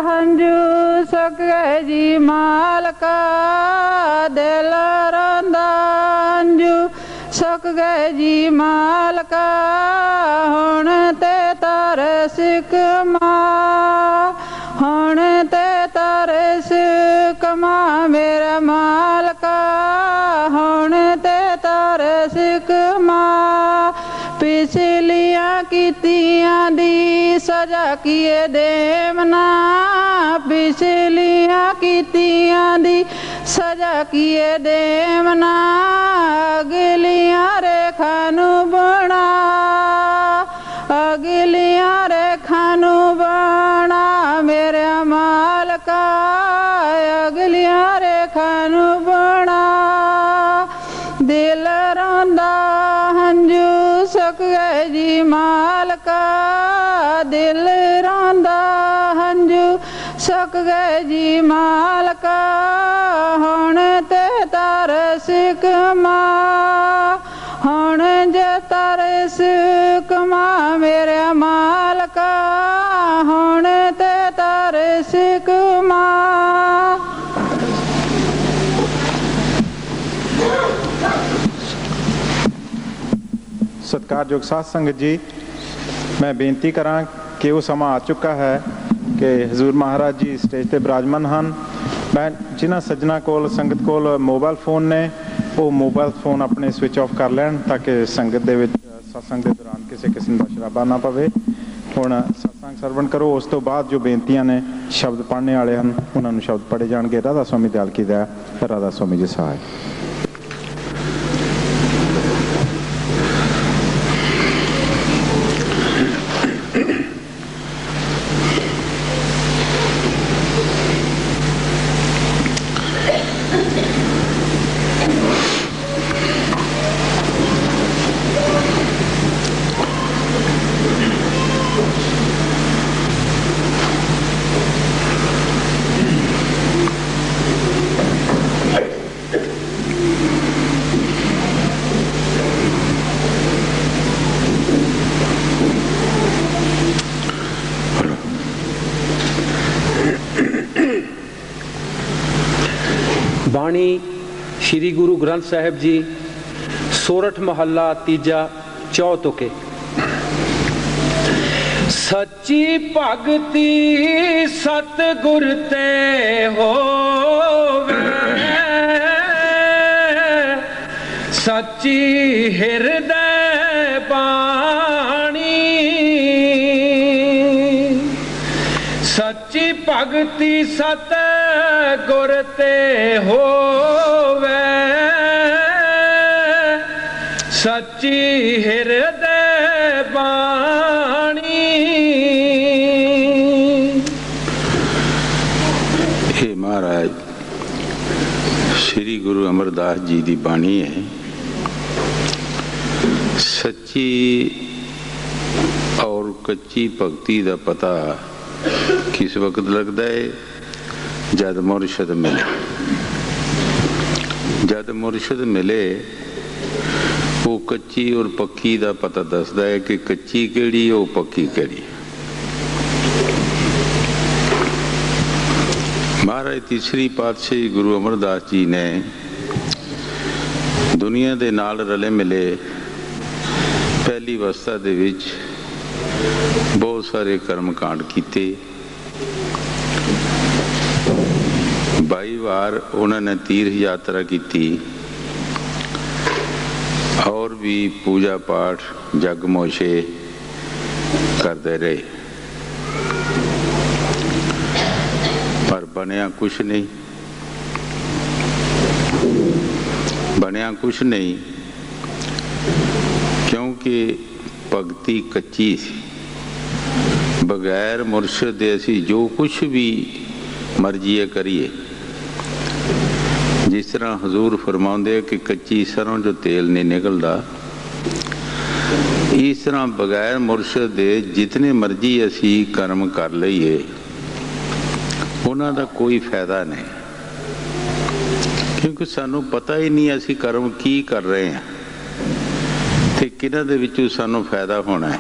हंजू सुख गए जी मालका दिल रोंदा हंजू सुख गए जी मालका हुण ते तार सिकमा हुण ते तार सिकमा मेरा मालका हुण ते तार सिकमा पिछलियां कीतियां दी सजा किए देवना पिछलियां कीतियां दी सजा किए देवना अगलियां रेखा नू बना अगलियां रेखा नू बना मेरे मालका अगलियां रेखा नू बना दिल रोंदा हंजू सुख गए जी मालका दिल रोंदा हंजू सुख गए जी मालका हुण ते तार सिकमा हुण जे तार सिकमा मेरे मालका हुण ते तार सिकमा। सत्कारयोग साध संगत जी, मैं बेनती करा कि वो समा आ चुका है कि हजूर महाराज जी स्टेज पर विराजमान हैं। मैं जिन्होंने सज्जना कोल संगत कोल मोबाइल फोन ने वो मोबाइल फोन अपने स्विच ऑफ कर लैन ताकि संगत दे विच सत्संग के दौरान किसी किस्म का शराबा ना पवे। हुण सत्संग सरवण करो, उस तो बाद जो बेनतियां ने शब्द पढ़ने वाले हैं उन्होंने शब्द पढ़े जाएंगे। राधा स्वामी दयाल की दया, राधा स्वामी जी सहाय। बाणी श्री गुरु ग्रंथ साहिब जी सोरठ महला तीजा चौतुके। सच्ची भगती सतगुर ते होवे सच्ची हृदय बाणी सच्ची भगती सत गुर ते होवे सच्ची हृदय बाणी। हे महाराज, श्री गुरु अमरदास जी की बाणी है। सच्ची और कच्ची भगती का पता किस वक्त लगता है? जद मुर्शद मिले। जद मुर्शद मिले वो कच्ची और पक्की का पता दसदा है कि कच्ची केड़ी वो पक्की केड़ी। महाराज तीसरी पातशाही गुरु अमरदास जी ने दुनिया के नाल रले मिले पहली अवस्था दे विच बहुत सारे कर्म कांड किए। 22 बार उन्होंने तीर्थ यात्रा की और भी पूजा पाठ जगमोशे करते रहे, पर बनया कुछ नहीं। बनया कुछ नहीं क्योंकि भगती कच्ची सी। बगैर मुर्शद दे असी जो कुछ भी मर्जी करिए, जिस तरह हजूर फरमाते कि कच्ची सरों जो तेल नहीं निकलता, इस तरह बगैर मुर्शद दे जितने मर्जी असी कर्म कर लईए उन्हों का कोई फायदा नहीं, क्योंकि सानू पता ही नहीं असी कर्म की कर रहे हैं ते किन्हां दे विचों सानू फायदा होना है।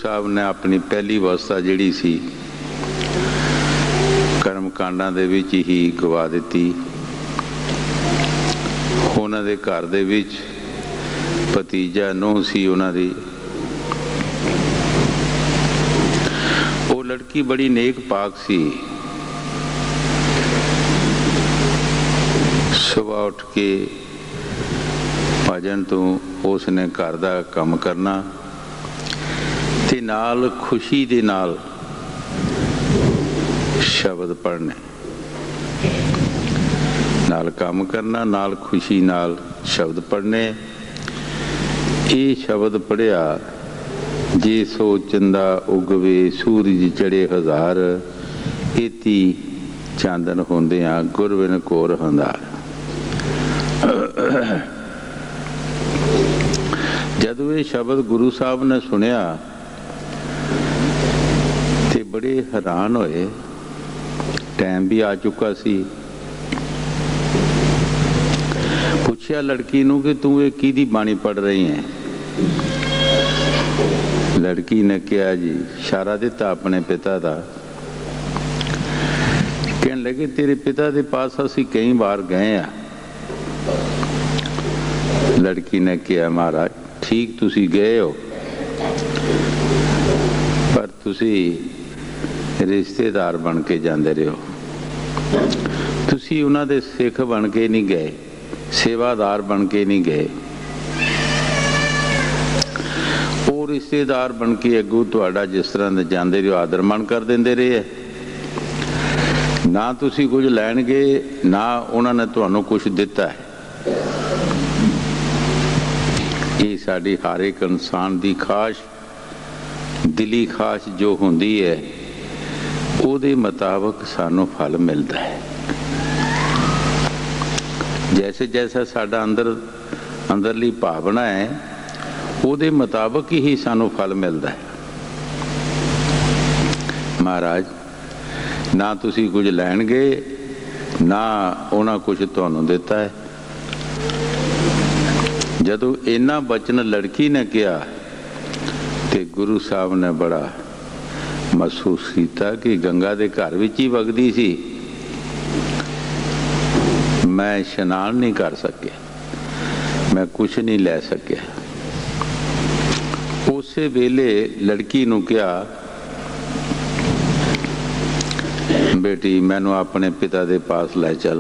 साहब ने अपनी पहली अवस्था जिहड़ी सी कर्म कांडां दे विच ही गवा दित्ती। उन्हां दे घर दे विच भतीजा नूंह सी उन्हां दी। वो लड़की बड़ी नेक पाक सी। सुबह उठ के भजन तो उसने घर दा काम करना ते नाल खुशी दे नाल शब्द पढ़ने, नाल काम करना, नाल खुशी नाल शब्द पढ़ने। ये शब्द पढ़िया, जे सो चंदा उगवे सूरज चढ़े हजार, एती चांदन होंदियां गुरबिन कोर हंदार। जदों ये शब्द गुरु साहब ने सुनिया ते बड़े हैरान होए। टाइम भी आ चुका सी। पूछया लड़की नूं कि तू ये किहदी बाणी पढ़ रही है? लड़की ने कहा जी, इशारा दिता अपने पिता दा। कहने लगे तेरे पिता दे पास असीं कई बार गए आ। लड़की ने कहा महाराज ठीक तुसी गए हो, पर तुसी रिश्तेदार बन के जाते रहे हो। तुसी उन्हां दे सिख बन के नहीं गए, सेवादार बन के नहीं गए। वो रिश्तेदार बन के अगू तुहाडा जिस तरह जाते रहे हो आदर मान कर देंदे रहे है। ना तुसी कुछ लैण गए, ना उन्होंने तुहानू कुछ दिता है। ये साड़ी हर एक इंसान की खाश दिली खाश जो होंदी है, उहदे मुताबिक सानू फल मिलता है। जैसे जैसा साडा अंदरली भावना है, उहदे मुताबिक ही सानू फल मिलता है। महाराज ना तुसी कुछ लैण गए, ना उन्हां कुछ तुहानू दिता है। जदों इन्ना बचन लड़की ने कहा तो गुरु साहब ने बड़ा महसूस किया कि गंगा के घर विच ही वगदी सी, मैं इशनान नहीं कर सके, मैं कुछ नहीं लै सकिया। उस वेले लड़की नूं कहा बेटी मैनू अपने पिता के पास लै चल,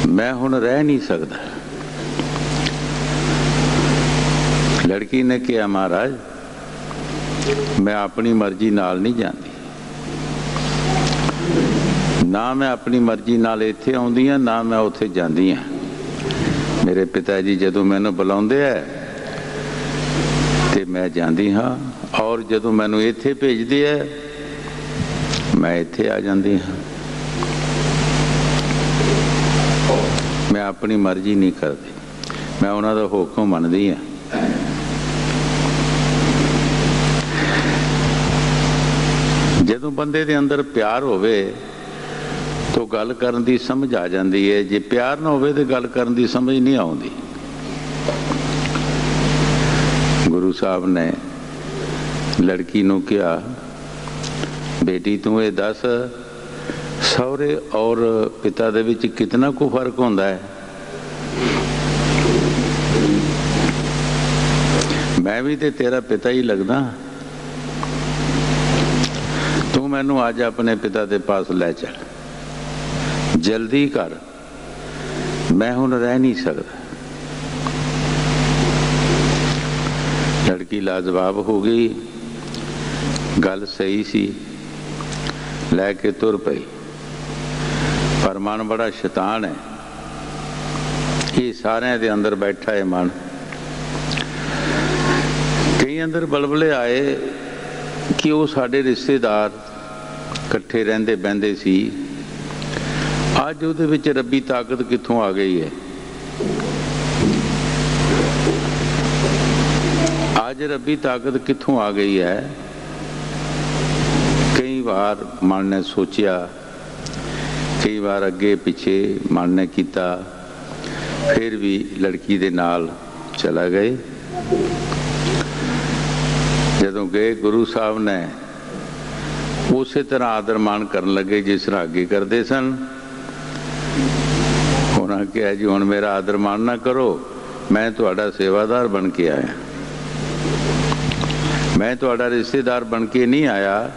मैं हुण रह नहीं सकता। लड़की ने कहा महाराज मैं अपनी मर्जी नाल नहीं जाती, ना मैं अपनी मर्जी नाल इत्थे आउंदी हां, ना मैं उत्थे जांदी हां। मेरे पिता जी जदों मैनूं बुलाउंदे है ते मैं जांदी हां, और जदों मैनूं इत्थे भेजदे है मैं इत्थे आ जांदी हां। मैं अपनी मर्जी नहीं करती, मैं उन्हां दा हुक्म मनदी हां। जदों बंदे दे अंदर प्यार होवे तो गल करन दी समझ आ जाती है, जे प्यार ना होवे तो गल करन दी समझ नहीं आउंदी। गुरु साहब ने लड़की नूं कहा बेटी तू ये दस सहुरे और पिता दे विच कितना को फर्क होंदा है? मैं भी ते तेरा पिता ही लगदा, तू मैनू अज अपने पिता के पास लै चल, जल्दी कर, मैं हुण रह नहीं सकता। लड़की लाजवाब हो गई, गल सही सी, लैके तुर पई। पर मन बड़ा शैतान है, ये सारे दे अंदर बैठा है मन। कई अंदर बलबले आए कि वो साडे रिश्तेदार कट्ठे रहंदे बहंदे सी, अज उहदे विच रब्बी ताकत कित्थों आ गई है? आज रब्बी ताकत कित्थों आ गई है? कई बार मन ने सोचिया, कई बार अगे पिछे मन ने किया, फिर भी लड़की दे नाल चला गए। ਜਦੋਂ ਗਏ ਗੁਰੂ ਸਾਹਿਬ ਨੇ ਉਸੇ ਤਰ੍ਹਾਂ ਆਦਰ ਮਾਣ ਕਰਨ ਲੱਗੇ ਜਿਸ ਤਰ੍ਹਾਂ ਅੱਗੇ ਕਰਦੇ ਸਨ। ਉਹਨਾਂ ਕਿਹਾ ਜੀ ਹੁਣ ਮੇਰਾ ਆਦਰ ਮਾਣ ਨਾ ਕਰੋ, ਮੈਂ ਤੁਹਾਡਾ ਸੇਵਾਦਾਰ ਬਣ ਕੇ ਆਇਆ, ਮੈਂ ਤੁਹਾਡਾ ਰਿਸ਼ਤੇਦਾਰ ਬਣ ਕੇ ਨਹੀਂ ਆਇਆ,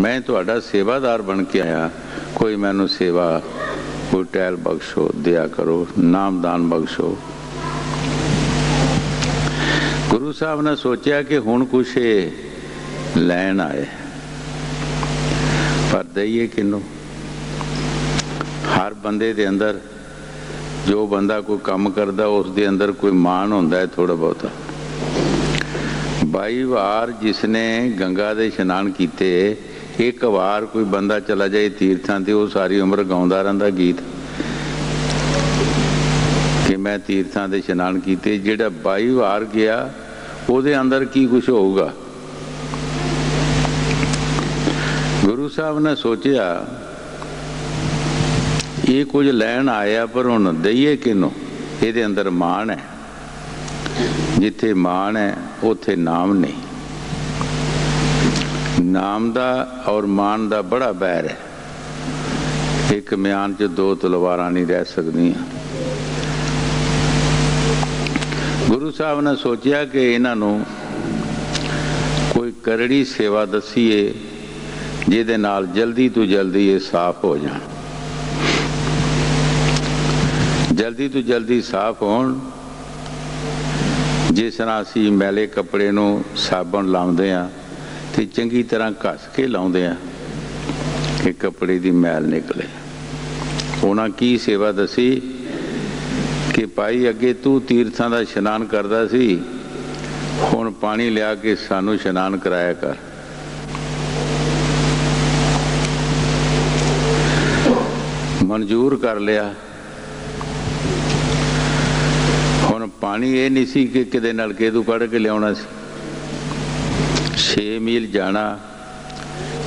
ਮੈਂ ਤੁਹਾਡਾ ਸੇਵਾਦਾਰ ਬਣ ਕੇ ਆਇਆ। ਕੋਈ ਮੈਨੂੰ ਸੇਵਾ, ਕੋਈ ਟਹਿਲ ਬਖਸ਼ੋ, ਦਿਆ ਕਰੋ, ਨਾਮਦਾਨ ਬਖਸ਼ੋ। ਗੁਰੂ ਸਾਹਿਬ ਨੇ ਸੋਚਿਆ ਕਿ ਹੁਣ ਕੁਛ ਇਹ ਲੈਣ ਆਏ, ਪਰ ਦਈਏ ਕਿਹਨੂੰ? ਹਰ ਬੰਦੇ ਦੇ ਅੰਦਰ, ਜੋ ਬੰਦਾ ਕੋਈ ਕੰਮ ਕਰਦਾ ਉਸ ਦੇ ਅੰਦਰ ਕੋਈ ਮਾਣ ਹੁੰਦਾ ਹੈ ਥੋੜਾ ਬਹੁਤਾ। 22 ਵਾਰ ਜਿਸਨੇ ਗੰਗਾ ਦੇ ਇਸ਼ਨਾਨ ਕੀਤੇ, ਇੱਕ ਵਾਰ ਕੋਈ ਬੰਦਾ ਚਲਾ ਜਾਏ ਤੀਰਥਾਂ ਤੇ, ਉਹ ਸਾਰੀ ਉਮਰ ਗਾਉਂਦਾ ਰਹਿੰਦਾ ਗੀਤ ਕਿ ਮੈਂ ਤੀਰਥਾਂ ਦੇ ਇਸ਼ਨਾਨ ਕੀਤੇ। ਜਿਹੜਾ 22 ਵਾਰ ਗਿਆ ਉਹਦੇ ਅੰਦਰ ਕੀ ਕੁਛ ਹੋਊਗਾ? ਗੁਰੂ ਸਾਹਿਬ ਨੇ ਸੋਚਿਆ ਇਹ ਕੁਝ ਲੈਣ ਆਇਆ, ਪਰ ਹੁਣ ਦਈਏ ਕਿਹਨੂੰ? ਇਹਦੇ ਅੰਦਰ ਮਾਣ ਹੈ, ਜਿੱਥੇ ਮਾਣ ਹੈ ਉੱਥੇ ਨਾਮ ਨਹੀਂ। ਨਾਮ ਦਾ ਔਰ ਮਾਣ ਦਾ ਬੜਾ ਬੈਰ ਹੈ। ਇੱਕ ਮਿਆਨ 'ਚ ਦੋ ਤਲਵਾਰਾਂ ਨਹੀਂ ਰਹਿ ਸਕਦੀਆਂ। ਗੁਰੂ ਸਾਹਿਬ ਨੇ ਸੋਚਿਆ ਕਿ ਇਹਨਾਂ ਨੂੰ ਕੋਈ ਕਰੜੀ ਸੇਵਾ ਦੱਸੀਏ ਜਿਹਦੇ ਨਾਲ ਜਲਦੀ ਤੋਂ ਜਲਦੀ ਇਹ ਸਾਫ਼ ਹੋ ਜਾਣ, ਜਲਦੀ ਤੋਂ ਜਲਦੀ ਸਾਫ਼ ਹੋਣ। ਜਿਸ ਤਰ੍ਹਾਂ ਅਸੀਂ ਮੈਲੇ ਕੱਪੜੇ ਨੂੰ ਸਾਬਣ ਲਾਉਂਦੇ ਹਾਂ ਤੇ ਚੰਗੀ ਤਰ੍ਹਾਂ ਘਸ ਕੇ ਲਾਉਂਦੇ ਹਾਂ ਕਿ ਕੱਪੜੇ ਦੀ ਮੈਲ ਨਿਕਲੇ। ਉਹਨਾਂ ਕੀ ਸੇਵਾ ਦੱਸੀ ਕਿ ਭਾਈ ਅੱਗੇ ਤੂੰ ਤੀਰਥਾਂ ਦਾ ਇਸ਼ਨਾਨ ਕਰਦਾ ਸੀ, ਹੁਣ ਪਾਣੀ ਲਿਆ ਕੇ ਸਾਨੂੰ ਇਸ਼ਨਾਨ ਕਰਾਇਆ ਕਰ। ਮਨਜ਼ੂਰ ਕਰ ਲਿਆ। ਹੁਣ ਪਾਣੀ ਇਹ ਨਹੀਂ ਸੀ ਕਿ ਕਿਤੇ ਨਲਕੇ ਤੋਂ ਕੱਢ ਕੇ ਲਿਆਉਣਾ ਸੀ। 6 ਮੀਲ ਜਾਣਾ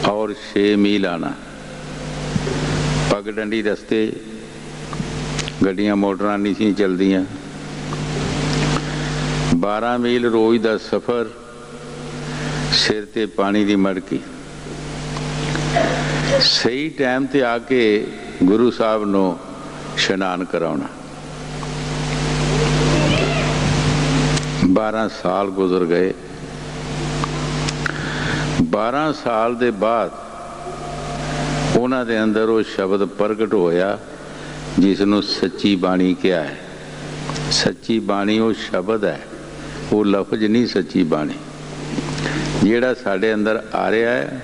ਔਰ 6 ਮੀਲ ਆਣਾ, ਪੱਗ ਡੰਡੀ ਰਸਤੇ, ਗੱਡੀਆਂ ਮੋਟਰਾਂ ਨਹੀਂ ਸੀ ਚਲਦੀਆਂ। 12 ਮੀਲ ਰੋਜ਼ ਦਾ ਸਫ਼ਰ, ਸਿਰ ਤੇ ਪਾਣੀ ਦੀ ਮੜਕੀ। ਸਹੀ ਟਾਈਮ ਤੇ ਆ ਕੇ ਗੁਰੂ ਸਾਹਿਬ ਨੂੰ ਇਸ਼ਨਾਨ ਕਰਾਉਣਾ। 12 ਸਾਲ ਗੁਜ਼ਰ ਗਏ। 12 ਸਾਲ ਦੇ ਬਾਅਦ ਉਹਨਾਂ ਦੇ ਅੰਦਰ ਉਹ ਸ਼ਬਦ ਪ੍ਰਗਟ ਹੋਇਆ ਜਿਸ ਨੂੰ ਸੱਚੀ ਬਾਣੀ ਕਿਹਾ ਹੈ। ਸੱਚੀ ਬਾਣੀ ਉਹ ਸ਼ਬਦ ਹੈ, ਉਹ ਲਫ਼ਜ਼ ਨਹੀਂ। ਸੱਚੀ ਬਾਣੀ ਜਿਹੜਾ ਸਾਡੇ ਅੰਦਰ ਆ ਰਿਹਾ ਹੈ,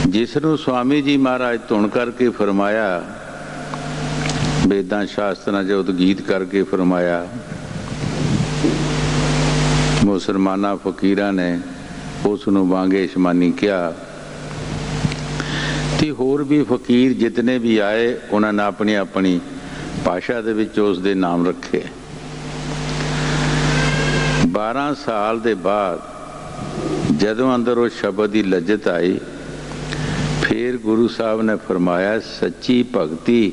ਜਿਸ ਨੂੰ ਸਵਾਮੀ ਜੀ ਮਹਾਰਾਜ ਧੁਨ ਕਰਕੇ ਫਰਮਾਇਆ, ਵੇਦਾਂ ਸ਼ਾਸਤਰਾਂ 'ਚ ਉਦਗੀਤ ਕਰਕੇ ਫਰਮਾਇਆ। ਮੁਸਲਮਾਨਾਂ ਫਕੀਰਾਂ ਨੇ ਉਸ ਨੂੰ ਵਾਂਗੇ ਸ਼ਮਾਨੀ ਕਿਹਾ ਤੇ ਹੋਰ ਵੀ ਫਕੀਰ ਜਿਤਨੇ ਵੀ ਆਏ ਉਹਨਾਂ ਨੇ ਆਪਣੀ ਆਪਣੀ ਭਾਸ਼ਾ ਦੇ ਵਿੱਚ ਉਸ ਦੇ ਨਾਮ ਰੱਖੇ। 12 ਸਾਲ ਦੇ ਬਾਅਦ ਜਦੋਂ ਅੰਦਰ ਉਹ ਸ਼ਬਦ ਦੀ ਲੱਜਤ ਆਈ, ਫਿਰ ਗੁਰੂ ਸਾਹਿਬ ਨੇ ਫਰਮਾਇਆ ਸੱਚੀ ਭਗਤੀ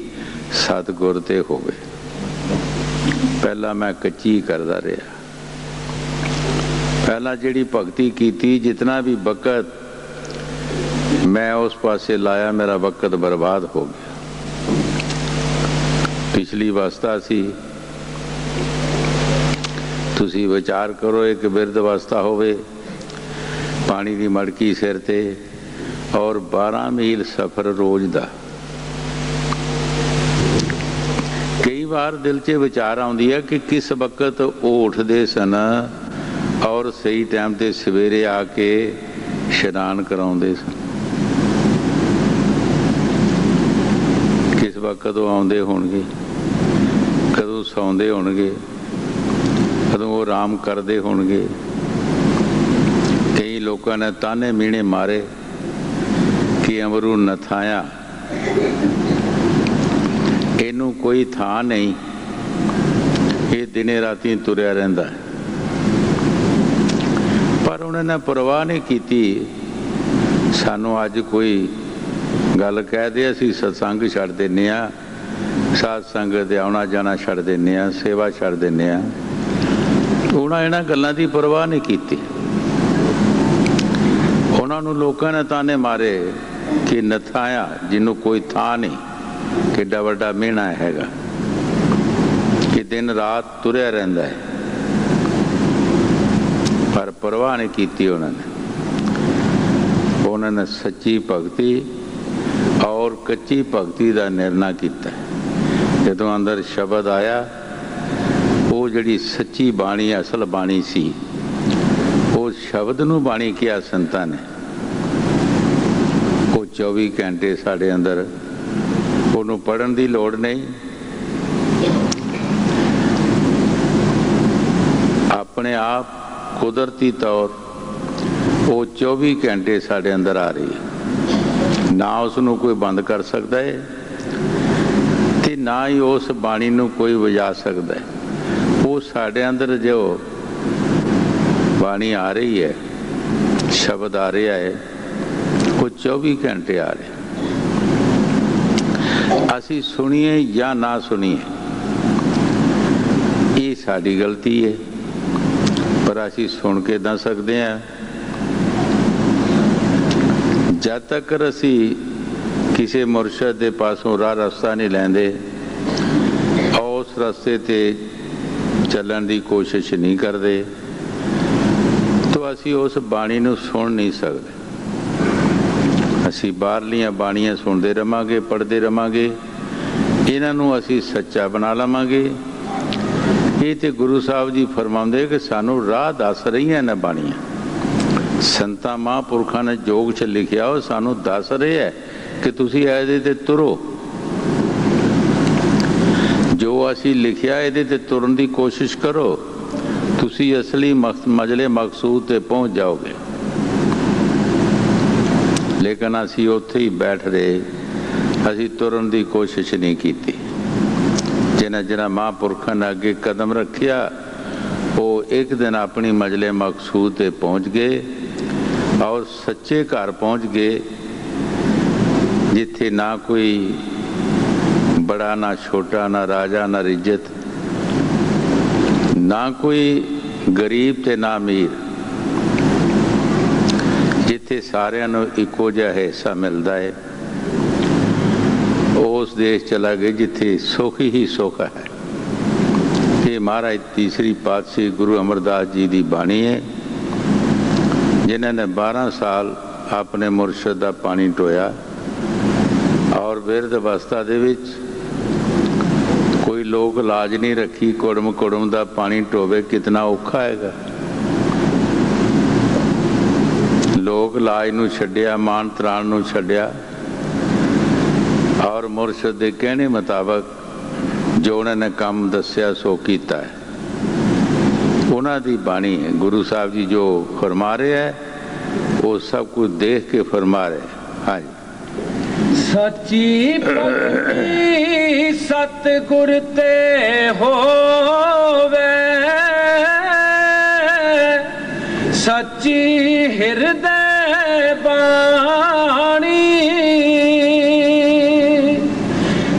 ਸਤਿਗੁਰ ਤੇ ਹੋਵੇ। ਪਹਿਲਾਂ ਮੈਂ ਕੱਚੀ ਕਰਦਾ ਰਿਹਾ। ਪਹਿਲਾਂ ਜਿਹੜੀ ਭਗਤੀ ਕੀਤੀ, ਜਿਤਨਾ ਵੀ ਵਕਤ ਮੈਂ ਉਸ ਪਾਸੇ ਲਾਇਆ, ਮੇਰਾ ਵਕਤ ਬਰਬਾਦ ਹੋ ਗਿਆ। ਪਿਛਲੀ ਅਵਸਥਾ ਸੀ, ਤੁਸੀਂ ਵਿਚਾਰ ਕਰੋ, ਇੱਕ ਬਿਰਧ ਅਵਸਥਾ ਹੋਵੇ, ਪਾਣੀ ਦੀ ਮੜਕੀ ਸਿਰ ਤੇ ਔਰ 12 ਮੀਲ ਸਫ਼ਰ ਰੋਜ਼ ਦਾ। ਕਈ ਵਾਰ ਦਿਲ 'ਚ ਵਿਚਾਰ ਆਉਂਦੀ ਹੈ ਕਿ ਕਿਸ ਵਕਤ ਉਹ ਉੱਠਦੇ ਸਨ ਔਰ ਸਹੀ ਟਾਈਮ ਤੇ ਸਵੇਰੇ ਆ ਕੇ ਇਸ਼ਨਾਨ ਕਰਾਉਂਦੇ ਸਨ। ਕਿਸ ਵਕਤ ਉਹ ਆਉਂਦੇ ਹੋਣਗੇ, ਕਦੋਂ ਸੌਂਦੇ ਹੋਣਗੇ, ਕਦੋਂ ਉਹ ਆਰਾਮ ਕਰਦੇ ਹੋਣਗੇ। ਕਈ ਲੋਕਾਂ ਨੇ ਤਾਨੇ ਮੀਣੇ ਮਾਰੇ ਕਿ ਅਮਰੂ ਨਥਾਇਆ, ਇਹਨੂੰ ਕੋਈ ਥਾਂ ਨਹੀਂ, ਇਹ ਦਿਨੇ ਰਾਤੀ ਤੁਰਿਆ ਰਹਿੰਦਾ। ਪਰ ਉਹਨਾਂ ਨੇ ਪਰਵਾਹ ਨਹੀਂ ਕੀਤੀ। ਸਾਨੂੰ ਅੱਜ ਕੋਈ ਗੱਲ ਕਹਿ ਦੇ, ਅਸੀਂ ਸਤਸੰਗ ਛੱਡ ਦਿੰਦੇ ਹਾਂ, ਸਾਧ ਸੰਗਤ ਦੇ ਆਉਣਾ ਜਾਣਾ ਛੱਡ ਦਿੰਦੇ ਹਾਂ, ਸੇਵਾ ਛੱਡ ਦਿੰਦੇ ਹਾਂ। ਉਹਨਾਂ ਇਹਨਾਂ ਗੱਲਾਂ ਦੀ ਪਰਵਾਹ ਨਹੀਂ ਕੀਤੀ। ਉਹਨਾਂ ਨੂੰ ਲੋਕਾਂ ਨੇ ਤਾਨੇ ਮਾਰੇ ਕਿ ਨਥਾਇਆ ਜਿਹਨੂੰ ਕੋਈ ਥਾਂ ਨਹੀਂ, ਕਿੱਡਾ ਵੱਡਾ ਮਿਹਣਾ ਹੈਗਾ ਕਿ ਦਿਨ ਰਾਤ ਤੁਰਿਆ ਰਹਿੰਦਾ ਹੈ, ਪਰ ਪਰਵਾਹ ਨਹੀਂ ਕੀਤੀ ਉਹਨਾਂ ਨੇ। ਉਹਨਾਂ ਨੇ ਸੱਚੀ ਭਗਤੀ ਔਰ ਕੱਚੀ ਭਗਤੀ ਦਾ ਨਿਰਣਾ ਕੀਤਾ। ਜਦੋਂ ਅੰਦਰ ਸ਼ਬਦ ਆਇਆ, ਉਹ ਜਿਹੜੀ ਸੱਚੀ ਬਾਣੀ ਅਸਲ ਬਾਣੀ ਸੀ, ਉਹ ਸ਼ਬਦ ਨੂੰ ਬਾਣੀ ਕਿਹਾ ਸੰਤਾਂ ਨੇ। ਉਹ 24 ਘੰਟੇ ਸਾਡੇ ਅੰਦਰ, ਉਹਨੂੰ ਪੜ੍ਹਨ ਦੀ ਲੋੜ ਨਹੀਂ, ਆਪਣੇ ਆਪ ਕੁਦਰਤੀ ਤੌਰ ਉਹ 24 ਘੰਟੇ ਸਾਡੇ ਅੰਦਰ ਆ ਰਹੀ ਹੈ। ਨਾ ਉਸ ਨੂੰ ਕੋਈ ਬੰਦ ਕਰ ਸਕਦਾ ਹੈ ਤੇ ਨਾ ਹੀ ਉਸ ਬਾਣੀ ਨੂੰ ਕੋਈ ਵਜਾ ਸਕਦਾ ਹੈ। ਉਹ ਸਾਡੇ ਅੰਦਰ ਜੋ ਬਾਣੀ ਆ ਰਹੀ ਹੈ, ਸ਼ਬਦ ਆ ਰਿਹਾ ਹੈ, ਉਹ 24 ਘੰਟੇ ਆ ਰਿਹਾ। ਅਸੀਂ ਸੁਣੀਏ ਜਾਂ ਨਾ ਸੁਣੀਏ, ਇਹ ਸਾਡੀ ਗਲਤੀ ਹੈ, ਪਰ ਅਸੀਂ ਸੁਣ ਕੇ ਦੱਸ ਸਕਦੇ ਹਾਂ। ਜਦ ਤੱਕ ਅਸੀਂ ਕਿਸੇ ਮੁਰਸ਼ਦ ਦੇ ਪਾਸੋਂ ਰਾਹ ਰਸਤਾ ਨਹੀਂ ਲੈਂਦੇ, ਉਸ ਰਸਤੇ ਤੇ ਚੱਲਣ ਦੀ ਕੋਸ਼ਿਸ਼ ਨਹੀਂ ਕਰਦੇ, ਤਾਂ ਅਸੀਂ ਉਸ ਬਾਣੀ ਨੂੰ ਸੁਣ ਨਹੀਂ ਸਕਦੇ। ਅਸੀਂ ਬਾਹਰਲੀਆਂ ਬਾਣੀਆਂ ਸੁਣਦੇ ਰਹਾਂਗੇ, ਪੜ੍ਹਦੇ ਰਹਾਂਗੇ, ਇਹਨਾਂ ਨੂੰ ਅਸੀਂ ਸੱਚਾ ਬਣਾ ਲਵਾਂਗੇ। ਇਹ ਤੇ ਗੁਰੂ ਸਾਹਿਬ ਜੀ ਫਰਮਾਉਂਦੇ ਕਿ ਸਾਨੂੰ ਰਾਹ ਦੱਸ ਰਹੀਆਂ ਨੇ ਬਾਣੀਆਂ। ਸੰਤਾਂ ਮਹਾਂਪੁਰਖਾਂ ਨੇ ਯੋਗ 'ਚ ਲਿਖਿਆ, ਉਹ ਸਾਨੂੰ ਦੱਸ ਰਹੇ ਹੈ ਕਿ ਤੁਸੀਂ ਇਹਦੇ ਤੇ ਤੁਰੋ। ਜੋ ਅਸੀਂ ਲਿਖਿਆ ਇਹਦੇ ਤੇ ਤੁਰਨ ਦੀ ਕੋਸ਼ਿਸ਼ ਕਰੋ, ਤੁਸੀਂ ਅਸਲੀ ਮਜਲੇ ਮਕਸੂਦ ਤੇ ਪਹੁੰਚ ਜਾਓਗੇ। ਲੇਕਿਨ ਅਸੀਂ ਉੱਥੇ ਹੀ ਬੈਠ ਰਹੇ, ਅਸੀਂ ਤੁਰਨ ਦੀ ਕੋਸ਼ਿਸ਼ ਨਹੀਂ ਕੀਤੀ। ਜਿਨ੍ਹਾਂ ਮਹਾਂਪੁਰਖਾਂ ਨੇ ਅੱਗੇ ਕਦਮ ਰੱਖਿਆ, ਉਹ ਇੱਕ ਦਿਨ ਆਪਣੀ ਮਜਲੇ ਮਕਸੂਦ ਤੇ ਪਹੁੰਚ ਗਏ ਔਰ ਸੱਚੇ ਘਰ ਪਹੁੰਚ ਗਏ, ਜਿੱਥੇ ਨਾ ਕੋਈ ਬੜਾ, ਨਾ ਛੋਟਾ, ਨਾ ਰਾਜਾ, ਨਾ ਇੱਜ਼ਤ, ਨਾ ਕੋਈ ਗਰੀਬ ਤੇ ਨਾ ਅਮੀਰ, ਜਿੱਥੇ ਸਾਰਿਆਂ ਨੂੰ ਇੱਕੋ ਜਿਹਾ ਹਿੱਸਾ ਮਿਲਦਾ ਹੈ। ਉਸ ਦੇਸ਼ ਚਲਾ ਗਏ ਜਿੱਥੇ ਸੁੱਖ ਹੀ ਸੁੱਖ ਹੈ। ਇਹ ਮਹਾਰਾਜ ਤੀਸਰੀ ਪਾਤਸ਼ਾਹੀ ਗੁਰੂ ਅਮਰਦਾਸ ਜੀ ਦੀ ਬਾਣੀ ਹੈ, ਜਿਨ੍ਹਾਂ ਨੇ 12 ਸਾਲ ਆਪਣੇ ਮੁਰਸ਼ਦ ਦਾ ਪਾਣੀ ਟੋਇਆ ਔਰ ਬਿਰਧ ਅਵਸਥਾ ਦੇ ਵਿੱਚ ਕੋਈ ਲੋਕ ਲਾਜ ਨਹੀਂ ਰੱਖੀ। ਕੁੜਮ ਕੁੜਮ ਦਾ ਪਾਣੀ ਟੋਵੇ, ਕਿਤਨਾ ਔਖਾ ਹੈਗਾ। ਲੋਕ ਲਾਜ ਨੂੰ ਛੱਡਿਆ, ਮਾਣ ਤਰਾਣ ਨੂੰ ਛੱਡਿਆ ਔਰ ਮੁਰਸ਼ਦ ਦੇ ਕਹਿਣੇ ਮੁਤਾਬਕ ਜੋ ਉਹਨਾਂ ਨੇ ਕੰਮ ਦੱਸਿਆ ਸੋ ਕੀਤਾ ਹੈ। ਉਹਨਾਂ ਦੀ ਬਾਣੀ ਹੈ। ਗੁਰੂ ਸਾਹਿਬ ਜੀ ਜੋ ਫਰਮਾ ਰਹੇ ਹੈ, ਉਹ ਸਭ ਕੁਝ ਦੇਖ ਕੇ ਫਰਮਾ ਰਹੇ। ਹਾਂਜੀ, ਸੱਚੀ ਭਗਤੀ ਸਤਿਗੁਰ ਤੇ ਹੋਵੇ, ਸੱਚੀ ਹਿਰਦੈ ਬਾਣੀ,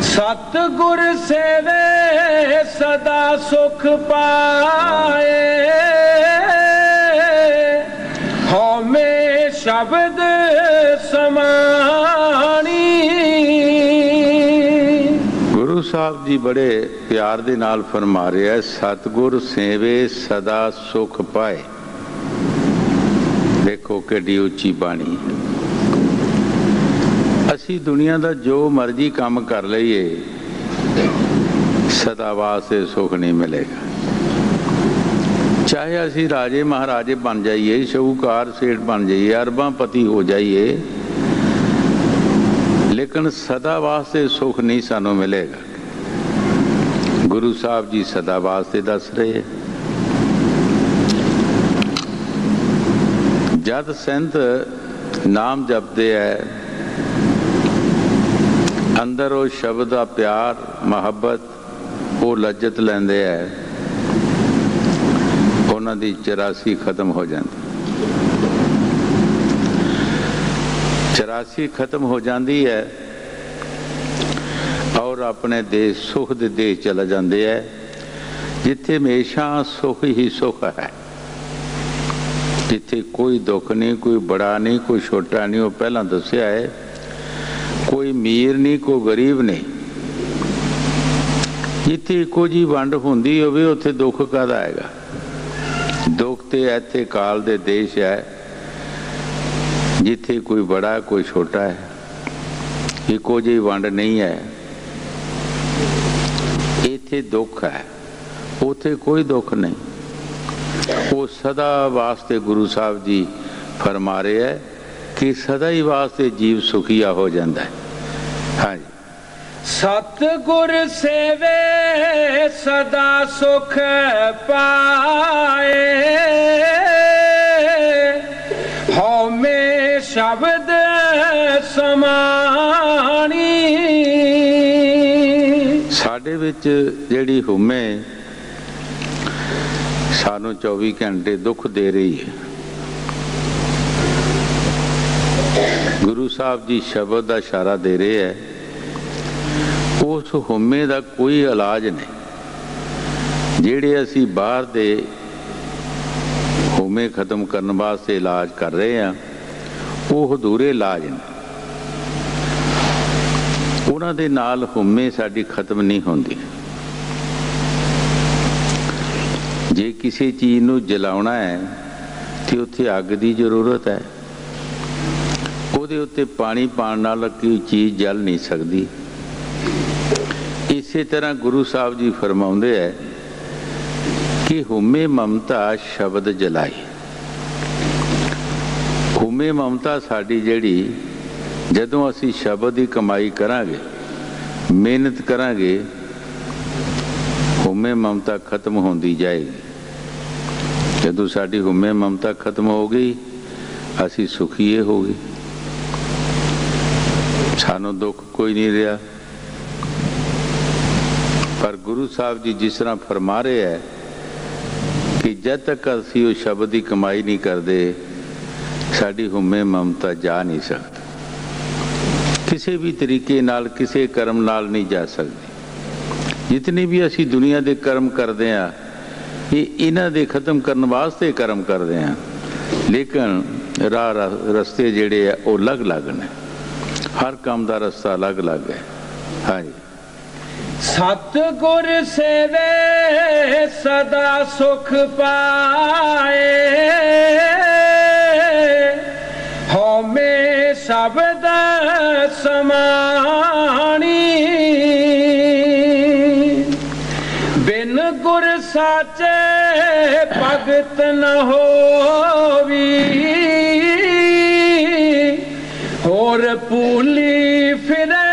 ਸਤਿਗੁਰ ਸੇਵੇ ਸਦਾ ਸੁਖ ਪਾਏ, ਹਉਮੈ ਸ਼ਬਦ ਸਮਾਣੀ। ਗੁਰੂ ਸਾਹਿਬ ਜੀ ਬੜੇ ਪਿਆਰ ਦੇ ਨਾਲ ਫਰਮਾ ਰਿਹਾ, ਸਤਿਗੁਰ ਸੇਵੇ ਸਦਾ ਸੁਖ ਪਾਏ। ਦੇਖੋ ਕਿੱਡੀ ਉੱਚੀ ਬਾਣੀ। ਅਸੀਂ ਦੁਨੀਆ ਦਾ ਜੋ ਮਰਜ਼ੀ ਕੰਮ ਕਰ ਲਈਏ, ਸਦਾ ਵਾਸਤੇ ਸੁੱਖ ਨਹੀਂ ਮਿਲੇਗਾ। ਚਾਹੇ ਅਸੀਂ ਰਾਜੇ ਮਹਾਰਾਜੇ ਬਣ ਜਾਈਏ, ਸ਼ਾਹੂਕਾਰ ਸੇਠ ਬਣ ਜਾਈਏ, ਅਰਬਾਂ ਪਤੀ ਹੋ ਜਾਈਏ, ਲੇਕਿਨ ਸਦਾ ਵਾਸਤੇ ਸੁੱਖ ਨਹੀਂ ਸਾਨੂੰ ਮਿਲੇਗਾ। ਗੁਰੂ ਸਾਹਿਬ ਜੀ ਸਦਾ ਵਾਸਤੇ ਦੱਸ ਰਹੇ। ਜਦ ਸੰਤ ਨਾਮ ਜਪਦੇ ਹੈ, ਅੰਦਰ ਉਹ ਸ਼ਬਦ ਦਾ ਪਿਆਰ, ਮੁਹੱਬਤ, ਉਹ ਲੱਜਤ ਲੈਂਦੇ ਹੈ, ਉਹਨਾਂ ਦੀ 84 ਖਤਮ ਹੋ ਜਾਂਦੀ। 84 ਖਤਮ ਹੋ ਜਾਂਦੀ ਹੈ ਔਰ ਆਪਣੇ ਦੇਸ਼ ਸੁਖ ਦੇ ਦੇਸ਼ ਚਲੇ ਜਾਂਦੇ ਹੈ, जिथे हमेशा सुख ही सुख है, जिथे कोई दुख नहीं, कोई बड़ा नहीं, कोई छोटा नहीं, वो पहला दसिया है, कोई अमीर नहीं, कोई गरीब नहीं। जिथे इको जी वंड होंदी होवे उत्थे दुख कद आएगा? दुख तो इत्थे काल दे देश है, जिथे कोई बड़ा कोई छोटा है, इको जी वंड नहीं है। इत्थे दुख है, उथे कोई दुख नहीं। वो सदा वास्ते गुरु साहब जी फरमा रहे है कि सदा ही वास्ते जीव सुखिया हो जाता है। हाँ जी, सतगुर सेवे सदा सुख पाए, हमें शब्द समानी। साडे विच जिहड़ी हुमे सानू 24 घंटे दुख दे रही है, गुरु साहब जी शब्द का इशारा दे रहे है, उस हुमे का कोई इलाज नहीं। जिहड़े असी बाहर दे हुमे खत्म करने वास्ते इलाज कर रहे हैं, वो अधूरे इलाज ने। उन्हां दे नाल हुमे साडी खत्म नहीं होंदी। जे किसी चीज़ नूं जलाउणा है तो उत्थे अग की जरूरत है, उहदे उत्ते पानी पाण नाल कोई चीज़ जल नहीं सकती। इसे तरह गुरु साहब जी फरमाउंदे है कि हुमे ममता शब्द जलाई। हुमे ममता साडी जिहड़ी जदों असी शब्द की कमाई करांगे, मेहनत करांगे, हुमे ममता खत्म होंदी जाएगी। जदों साडी हुमे ममता खत्म हो गई, असी सुखीए हो गए, सानू दुख कोई नहीं रहा। पर गुरु साहब जी जिस तरह फरमा रहे हैं कि जब तक असी वो शब्द की कमाई नहीं करते, साडी हुमे ममता जा नहीं सकती। किसी भी तरीके नाल, किसी कर्म नाल नहीं जा सकती। जितने भी असी दुनिया के कर्म करते हैं, ये इन्हां दे खत्म करने वास्ते कर्म करते हैं, लेकिन राह रस्ते जिहड़े है वो अलग अलग ने। हर काम का रस्ता अलग अलग है। हाँ जी, सतगुर सेवे सदा सुख पाए, हमें शब्द समानी। बिन गुर साचे भगत न होवी, होर पूली फिरे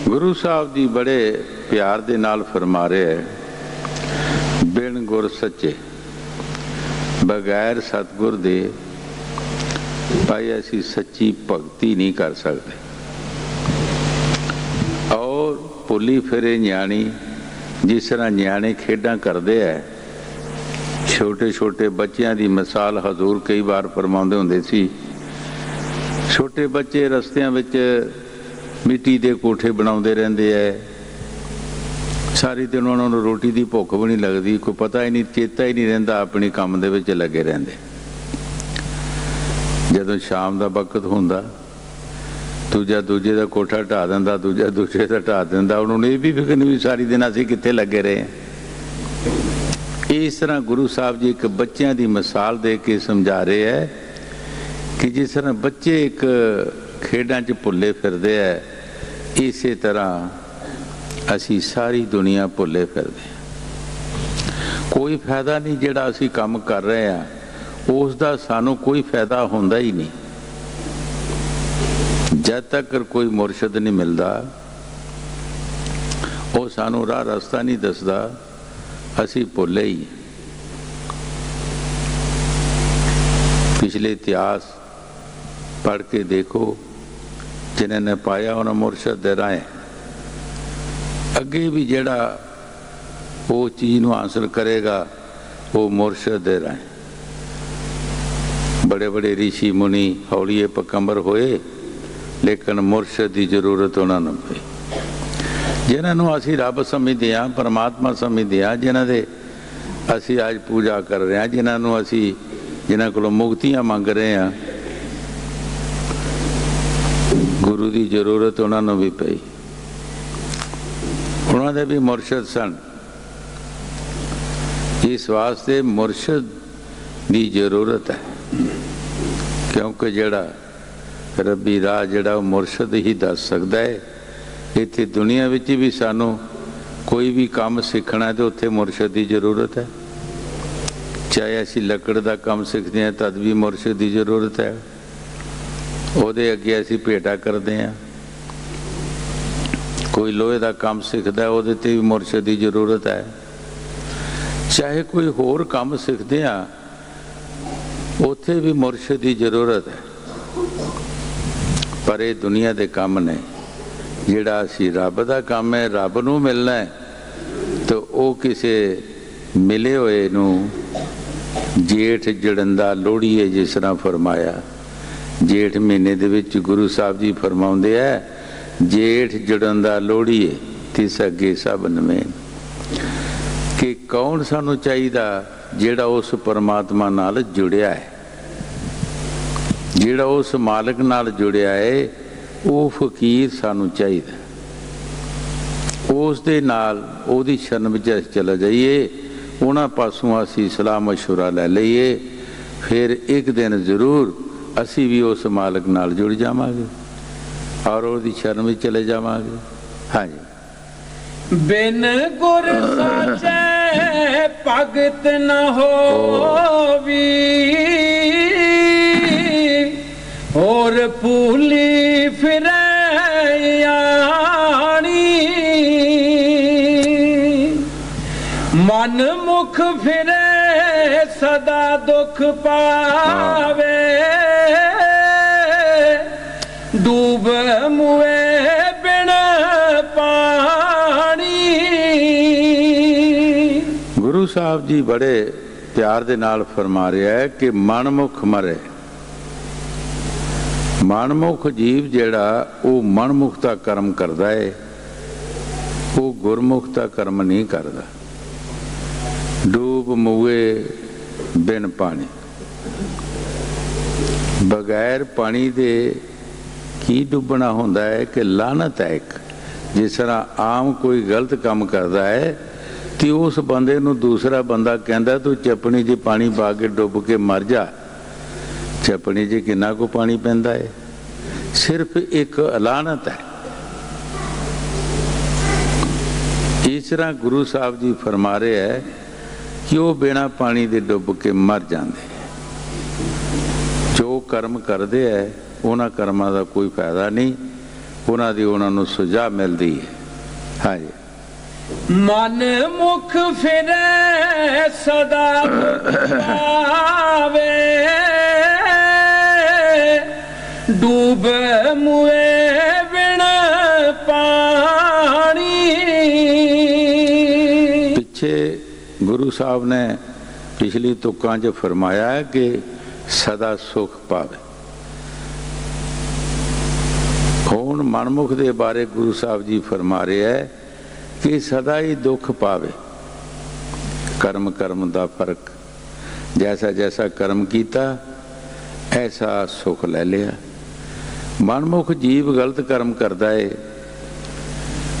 गुरु साहब जी बड़े प्यार दे नाल फरमा रहे है, बिन गुर सच्चे, बगैर सतगुर दे भाई असी सच्ची भगती नहीं कर सकते। और भुली फिरे न्याणी, जिस तरह न्याणे खेडां करते हैं, छोटे छोटे बच्चों की मिसाल हजूर कई बार फरमाते होंदे सी। छोटे बच्चे रस्तियां विच मिट्टी के कोठे बनाते रहते हैं, सारी दिन उन्होंने रोटी की भुख भी नहीं लगती, कोई पता ही नहीं, चेता ही नहीं रहिंदा, अपने काम दे विच लगे रहंदे। जदों शाम का वक्त हुंदा, दूजा दूजे का कोठा ढा दिंदा, दूजा दूजे का ढा दिंदा, उन्होंने ये भी फिक्र नहीं भी सारी दिन असीं कित्थे लगे रहे। इस तरह गुरु साहब जी एक बच्चों की मिसाल दे के समझा रहे हैं कि जिस तरह बच्चे एक खेडां च भुले फिरदे है, इस तरह असी सारी दुनिया भुले फिरदे। कोई फायदा नहीं जिहड़ा असी काम कर रहे हैं, उसका सानू कोई फायदा होंदा ही नहीं। जब तक कोई मुरशद नहीं मिलता, वो सानू राह रस्ता नहीं दसदा, असी भुले ही। पिछले इतिहास पढ़ के देखो, जिन्होंने पाया उन्हें मुरशद दे राह, अगे भी जिहड़ा वो चीज़ नूं हासिल करेगा वो मुरशद दे राह। बड़े बड़े ऋषि मुनि हौलीए पकंबर होए, लेकिन मुरशद की जरूरत उन्होंने पई। जिन्हां नूं असीं रब समझदे हां, परमात्मा समझदे हां, जिन्हां दे असीं अज पूजा कर रहे हैं, जिन्हां नूं असीं जिन्हां कोलों मुक्तियां मंग रहे हैं, गुरु की जरूरत उन्होंने भी पई। उन्होंने भी मुरशद सन, इस वास्ते मुरशद की जरूरत है, क्योंकि जड़ा रब्बी राह जड़ा मुरशद ही दस सकता है। इत्थे दुनिया विच भी सानू कोई भी काम सीखना है तो उत्थे मुरशद की जरूरत है। चाहे असी लकड़ का काम सीखते हैं तद भी मुरशद की जरूरत है, ਉਹਦੇ ਅੱਗੇ ਅਸੀਂ ਭੇਟਾ ਕਰਦੇ ਹਾਂ। ਕੋਈ ਲੋਹੇ ਦਾ ਕੰਮ ਸਿੱਖਦਾ ਉਹਦੇ ਤੇ ਵੀ ਮੁਰਸ਼ਿਦ ਦੀ ਜ਼ਰੂਰਤ ਹੈ। ਚਾਹੇ ਕੋਈ ਹੋਰ ਕੰਮ ਸਿੱਖਦੇ ਆ ਉੱਥੇ ਵੀ ਮੁਰਸ਼ਿਦ ਦੀ ਜ਼ਰੂਰਤ ਹੈ। ਪਰ ਇਹ ਦੁਨੀਆ ਦੇ ਕੰਮ ਨੇ, ਜਿਹੜਾ ਅਸੀਂ ਰੱਬ ਦਾ ਕੰਮ ਹੈ, ਰੱਬ ਨੂੰ ਮਿਲਣਾ ਹੈ, ਤਾਂ ਉਹ ਕਿਸੇ ਮਿਲੇ ਹੋਏ ਨੂੰ ਜੇਠ ਜੜੰਦਾ ਲੋੜੀਏ, ਜਿਸ ਤਰ੍ਹਾਂ ਫਰਮਾਇਆ। जेठ महीने दे विच गुरु साहब जी फरमाउंदे है जेठ जड़न दा लोड़ीए तिस अगे सब नवें, कि कौन सानू चाहिदा जेड़ा उस परमात्मा नाल जुड़िया है, जेड़ा उस मालिक नाल जुड़िया है, वो फकीर सानू चाहिदा। उस दे नाल ओदी शरण विच चला जाइए, उन्हां पासों असीं सलाह मशवरा लै लईए, फिर एक दिन जरूर असी भी उस मालिक नाल जुड़ जावांगे और उसदी शरण में चले जावांगे। हाँ जी। बिन गुर साचे भगत न होवी, और भूली फिरे यानी, मन मुख फिरे सदा दुख पावे, डूब मुए बिन पानी। गुरु साहब जी बड़े प्यार दे नाल फरमा रहा है कि मनमुख मरे। मनमुख जीव जेड़ा वो मनमुख दा कर्म करदा है, वो गुरमुख दा कर्म नहीं करदा। डूब मुए बिन पानी, बगैर पानी दे की डुबना होंदा है कि लानत है एक। जिस तरह आम कोई गलत काम करता है तो उस बंदे नूं दूसरा बंदा कहता तू चपनी च पानी पा के डुब के मर जा। चपनी च किन्ना को पानी पैंदा है, सिर्फ एक लानत है। इस तरह गुरु साहब जी फरमा रहे हैं कि वो बिना पानी दे डुब के मर जाते। जो कर्म करते हैं उन्हां कर्मां दा कोई फायदा नहीं, उन्हां दी उन्हां नूं सज़ा मिलदी है। हाँ जी। मन मुख फिरे सदा पावे, डूब मुए बिन पानी। पिछे गुरु साहब ने पिछली तुकां च फरमाया है कि सदा सुख पावे। हुण मनमुख दे बारे गुरु साहब जी फरमा रहे हैं कि सदा ही दुख पावे। कर्म कर्म दा फर्क, जैसा जैसा कर्म किया ऐसा सुख ले लिया। मनमुख जीव गलत कर्म करता है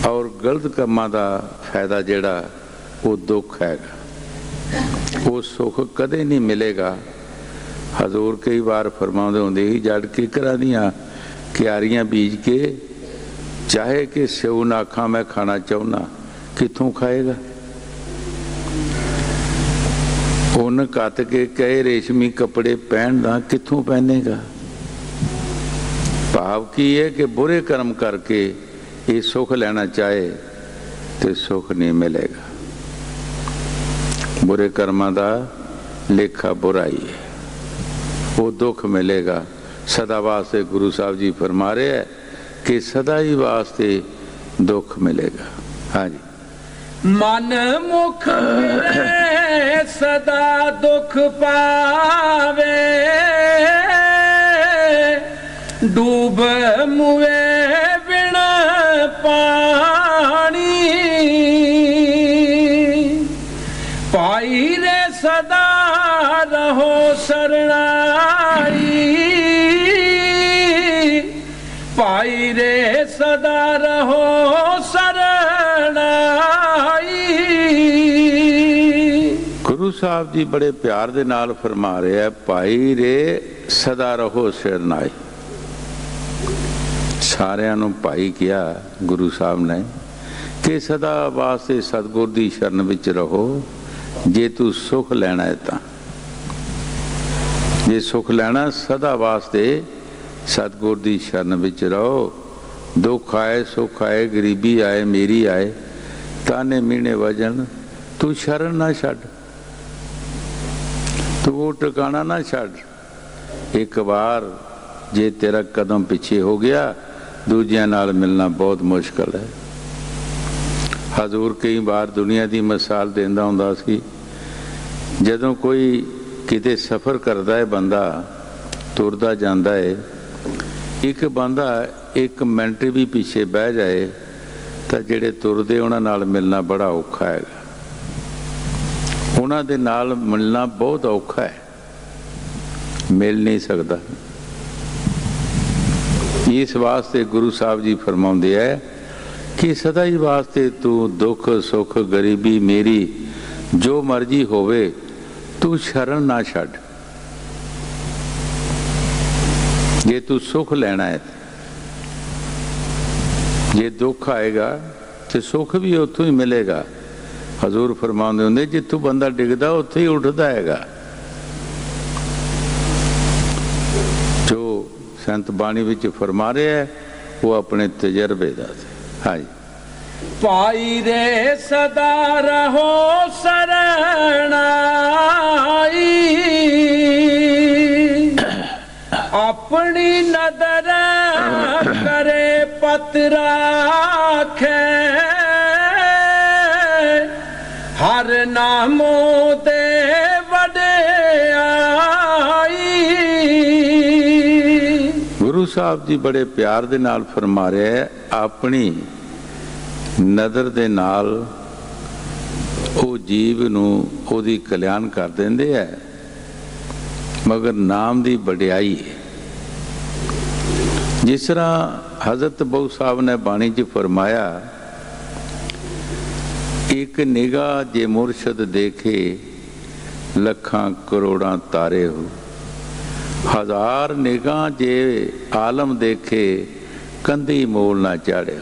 और गलत कर्मां दा फायदा जिहड़ा वो दुख हैगा, वो सुख कदे नहीं मिलेगा। हजूर कई बार फरमाउंदे हुंदे ही जड़ के घरां दियां क्यारियां बीज के चाहे कि स्यौ ना आखा मैं खाना चाहना, कितों खाएगा। उन कत के कहे रेशमी कपड़े पहनना, कितों पहनेगा। भाव की है कि बुरे कर्म करके ये सुख लेना चाहे तो सुख नहीं मिलेगा। बुरे कर्मां दा लेखा बुराई है, वो दुख मिलेगा। सदा वास्ते गुरु साहब जी फरमा रहे हैं कि सदा ही वास्ते दुख मिलेगा। हाँ जी। मन मुख फिरे सदा दुख पावे, डूब मुए बिन पानी। रहो शरणाई, पाई रे सदा रहो शरणाई। गुरु साहब जी बड़े प्यार दे नाल फरमा रहे हैं, पाई रे सदा रहो शरणाई। सारिਆਂ ਨੂੰ ਭਾਈ ਕਿਹਾ ਗੁਰੂ ਸਾਹਿਬ ਨੇ कि सदा वास्ते सतगुर दी शरण विच रहो, जे तू सुख लेना है तां। जे सुख लेना सदा वास्ते सतगुर दी शरण विच रहो। दुख आए सुख आए गरीबी आए मेरी आए ताने मीने वजन, तू शरण ना छड्ड, तू वो ठिकाना ना छड्ड। एक बार जे तेरा कदम पिछे हो गया दूजियां नाल मिलना बहुत मुश्किल है। हजूर कई बार दुनिया की मिसाल देंदा हुंदा सी, जदों कोई किते सफ़र करता है, बंदा तुरदा जांदा है, एक बंदा एक मिनट भी पिछे बह जाए तो जिहड़े तुरदे उन्हां नाल मिलना बड़ा औखा है, उन्हां दे नाल मिलना बहुत औखा है, मिल नहीं सकता। इस वास्ते गुरु साहब जी फरमाउंदे है कि सदा ही वास्ते तू दुख सुख गरीबी मेरी जो मर्जी होवे तू शरण ना छड्ड। जे तू सुख लेना है, जे दुख आएगा तो सुख भी उत्थों ही मिलेगा। हजूर फरमाउंदे हुंदे जित्थों बंदा डिगदा उत्थे ही उठदा हैगा। जो संत बाणी विच फरमा रहे है वो अपने तजर्बे दा। हाँ जी। पाई रे सदा रहो शरणाई, अपनी नदर करे पत राखे, हर नामों ते वडियाई। गुरु साहब जी बड़े प्यार दे नाल फरमा रहे हैं, अपनी नज़र दे नाल वो जीव नूं ओदी कल्याण कर देंदे है, मगर नाम दी वडियाई है। जिस तरह हज़रत बहु साहब ने बाणी च फरमाया, एक निगाह जे मुर्शद देखे लखां करोड़ां तारे हो, हजार निगाह जे आलम देखे कंधी मोल ना चाड़े।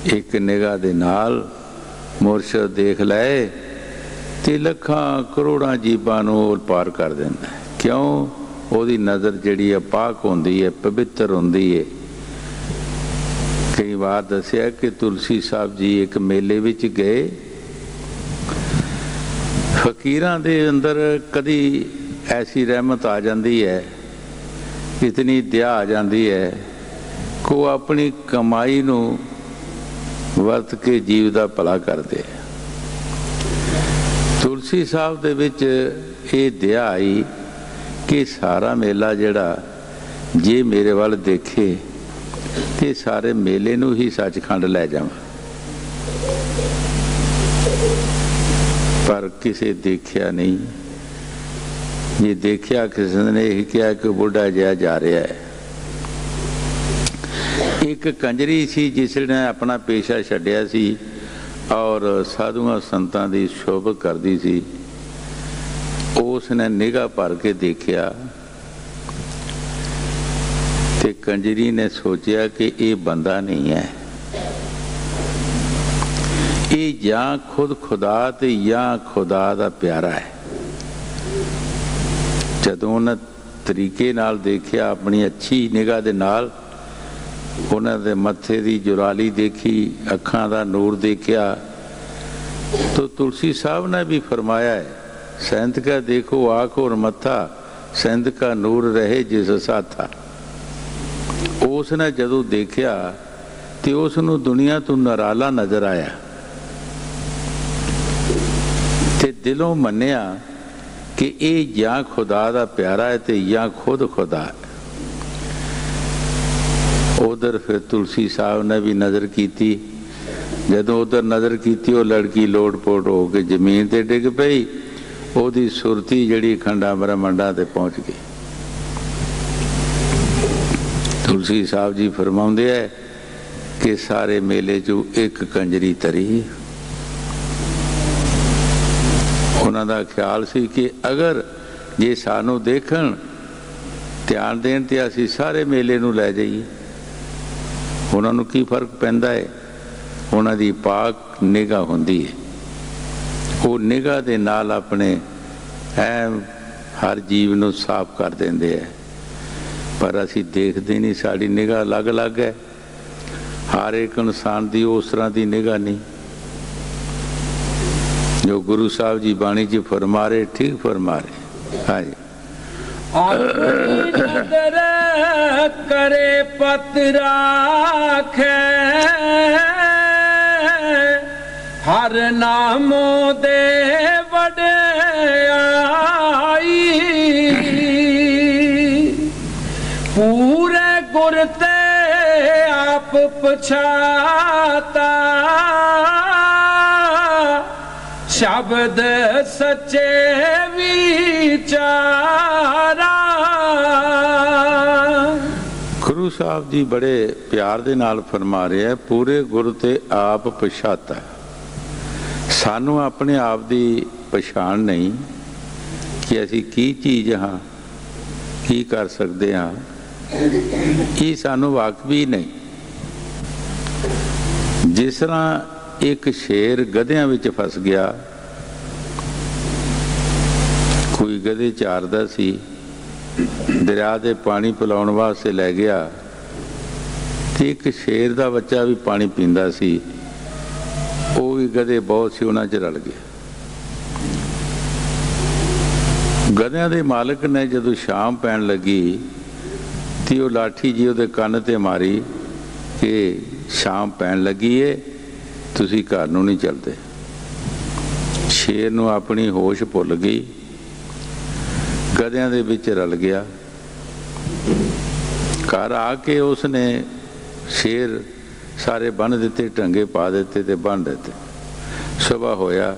एक निगाह दे नाल मुर्शद देख लाए ते लखां करोड़ां जीवां नूं पार कर देंदा। क्यों? ओदी नज़र जिहड़ी है पाक होंदी है, पवित्र होंदी है। कई बार दसिया कि तुलसी साहब जी एक मेले विच गए, फकीरां दे अंदर कदी ऐसी रहमत आ जाती है, इतनी दया आ जाती है कि वो अपनी कमाई नूं वर्त के जीव का भला करते। तुलसी साहब दे विच ये दया आई कि सारा मेला जिहड़ा जे मेरे वाल देखे तो सारे मेले नूं ही सचखंड लै जावां, पर किसे देखिया नहीं। ये देखिया किसी ने यही कहा कि बुढ़ा जिहा जा रहा है। एक कंजरी सी जिसने अपना पेशा छड्डिया सी और साधुआं संतां दी शोभा करदी सी, उसने निगाह भर के देखिया ते कंजरी ने सोचा कि ये बंदा नहीं है, ये या खुद खुदा ते या खुदा दा प्यारा है। जदों उन्हें तरीके नाल देखिया, अपनी अच्छी निगाह दे नाल उन्होंने दे मत्थे दी जुराली देखी, अखां दा नूर देखिया, तो तुलसी साहब ने भी फरमाया है, सैंत का देखो आँख और मत्था, सैंत का नूर रहे जिस साथा। उसने जदों देखिया तो उसनूं दुनिया तो नराला नजर आया ते दिलों मन्निया कि ये या खुदा दा प्यारा है तो या खुद खुदा है। उधर फिर तुलसी साहब ने भी नज़र की, जदों उधर नज़र की वो लड़की लोट पोट हो के जमीन ते डिग पई ਉਹਦੀ ਸੁਰਤੀ ਜਿਹੜੀ ਖੰਡਾਂ ਬ੍ਰਹਮੰਡਾਂ ਤੇ ਪਹੁੰਚ ਗਈ। ਤੁਲਸੀ ਸਾਹਿਬ ਜੀ ਫਰਮਾਉਂਦੇ ਹੈ ਕਿ ਸਾਰੇ ਮੇਲੇ 'ਚੋਂ ਇੱਕ ਕੰਜਰੀ ਤਰੀ। ਉਹਨਾਂ ਦਾ ਖਿਆਲ ਸੀ ਕਿ ਅਗਰ ਜੇ ਸਾਨੂੰ ਦੇਖਣ, ਧਿਆਨ ਦੇਣ ਤੇ ਅਸੀਂ ਸਾਰੇ ਮੇਲੇ ਨੂੰ ਲੈ ਜਾਈਏ। ਉਹਨਾਂ ਨੂੰ ਕੀ ਫਰਕ ਪੈਂਦਾ ਹੈ? ਉਹਨਾਂ ਦੀ ਪਾਕ ਨਿਗਾਹ ਹੁੰਦੀ ਹੈ, ਉਹ ਨਿਗਾਹ ਦੇ ਨਾਲ ਆਪਣੇ ਹਰ ਜੀਵ ਨੂੰ ਸਾਫ਼ ਕਰ ਦਿੰਦੇ ਹੈ। ਪਰ ਅਸੀਂ ਦੇਖਦੇ ਨਹੀਂ, ਸਾਡੀ ਨਿਗਾਹ ਅਲੱਗ-ਅਲੱਗ ਹੈ। ਹਰ ਇੱਕ ਇਨਸਾਨ ਦੀ ਉਸ ਤਰ੍ਹਾਂ ਦੀ ਨਿਗਾਹ ਨਹੀਂ। ਜੋ ਗੁਰੂ ਸਾਹਿਬ ਜੀ ਬਾਣੀ 'ਚ ਫਰਮਾ ਰਹੇ, ਠੀਕ ਫਰਮਾ ਰਹੇ। ਹਾਂਜੀ, नजर करे पत राखे, हर नामो दे वड्याई, पूरे गुर ते आप पछाता, शब्द सच्चे विचारा। ਗੁਰੂ ਸਾਹਿਬ ਜੀ ਬੜੇ ਪਿਆਰ ਦੇ ਨਾਲ ਫਰਮਾ ਰਹੇ ਹੈ, ਪੂਰੇ ਗੁਰ ਤੇ ਆਪ ਪਛਾਤਾ। ਸਾਨੂੰ ਆਪਣੇ ਆਪ ਦੀ ਪਛਾਣ ਨਹੀਂ ਕਿ ਅਸੀਂ ਕੀ ਚੀਜ਼ ਹਾਂ, ਕੀ ਕਰ ਸਕਦੇ ਹਾਂ, ਇਹ ਸਾਨੂੰ ਵਾਕਫੀ ਨਹੀਂ। ਜਿਸ ਤਰ੍ਹਾਂ ਇੱਕ ਸ਼ੇਰ ਗਧਿਆਂ ਵਿੱਚ ਫਸ ਗਿਆ, ਕੋਈ ਗਧੇ ਚਾਰਦਾ ਸੀ, ਦਰਿਆ ਦੇ ਪਾਣੀ ਪਿਲਾਉਣ ਵਾਸਤੇ ਲੈ ਗਿਆ ਤੇ ਇੱਕ ਸ਼ੇਰ ਦਾ ਬੱਚਾ ਵੀ ਪਾਣੀ ਪੀਂਦਾ ਸੀ, ਉਹ ਵੀ ਗਧੇ ਬਹੁਤ ਸੀ, ਉਹਨਾਂ 'ਚ ਰਲ ਗਿਆ। ਗਧਿਆਂ ਦੇ ਮਾਲਕ ਨੇ ਜਦੋਂ ਸ਼ਾਮ ਪੈਣ ਲੱਗੀ ਤੇ ਉਹ ਲਾਠੀ ਜੀ ਉਹਦੇ ਕੰਨ ਤੇ ਮਾਰੀ ਕਿ ਸ਼ਾਮ ਪੈਣ ਲੱਗੀ ਏ, ਤੁਸੀਂ ਘਰ ਨੂੰ ਨਹੀਂ ਚੱਲਦੇ। ਸ਼ੇਰ ਨੂੰ ਆਪਣੀ ਹੋਸ਼ ਭੁੱਲ ਗਈ, ਗਧਿਆਂ ਦੇ ਵਿੱਚ ਰਲ ਗਿਆ। ਘਰ ਆ ਕੇ ਉਸਨੇ ਸ਼ੇਰ ਸਾਰੇ ਬੰਨ੍ਹ ਦਿੱਤੇ, ਢੰਗੇ ਪਾ ਦਿੱਤੇ ਤੇ ਬੰਨ੍ਹ ਦਿੱਤੇ। ਸੁਬਾਹ ਹੋਇਆ,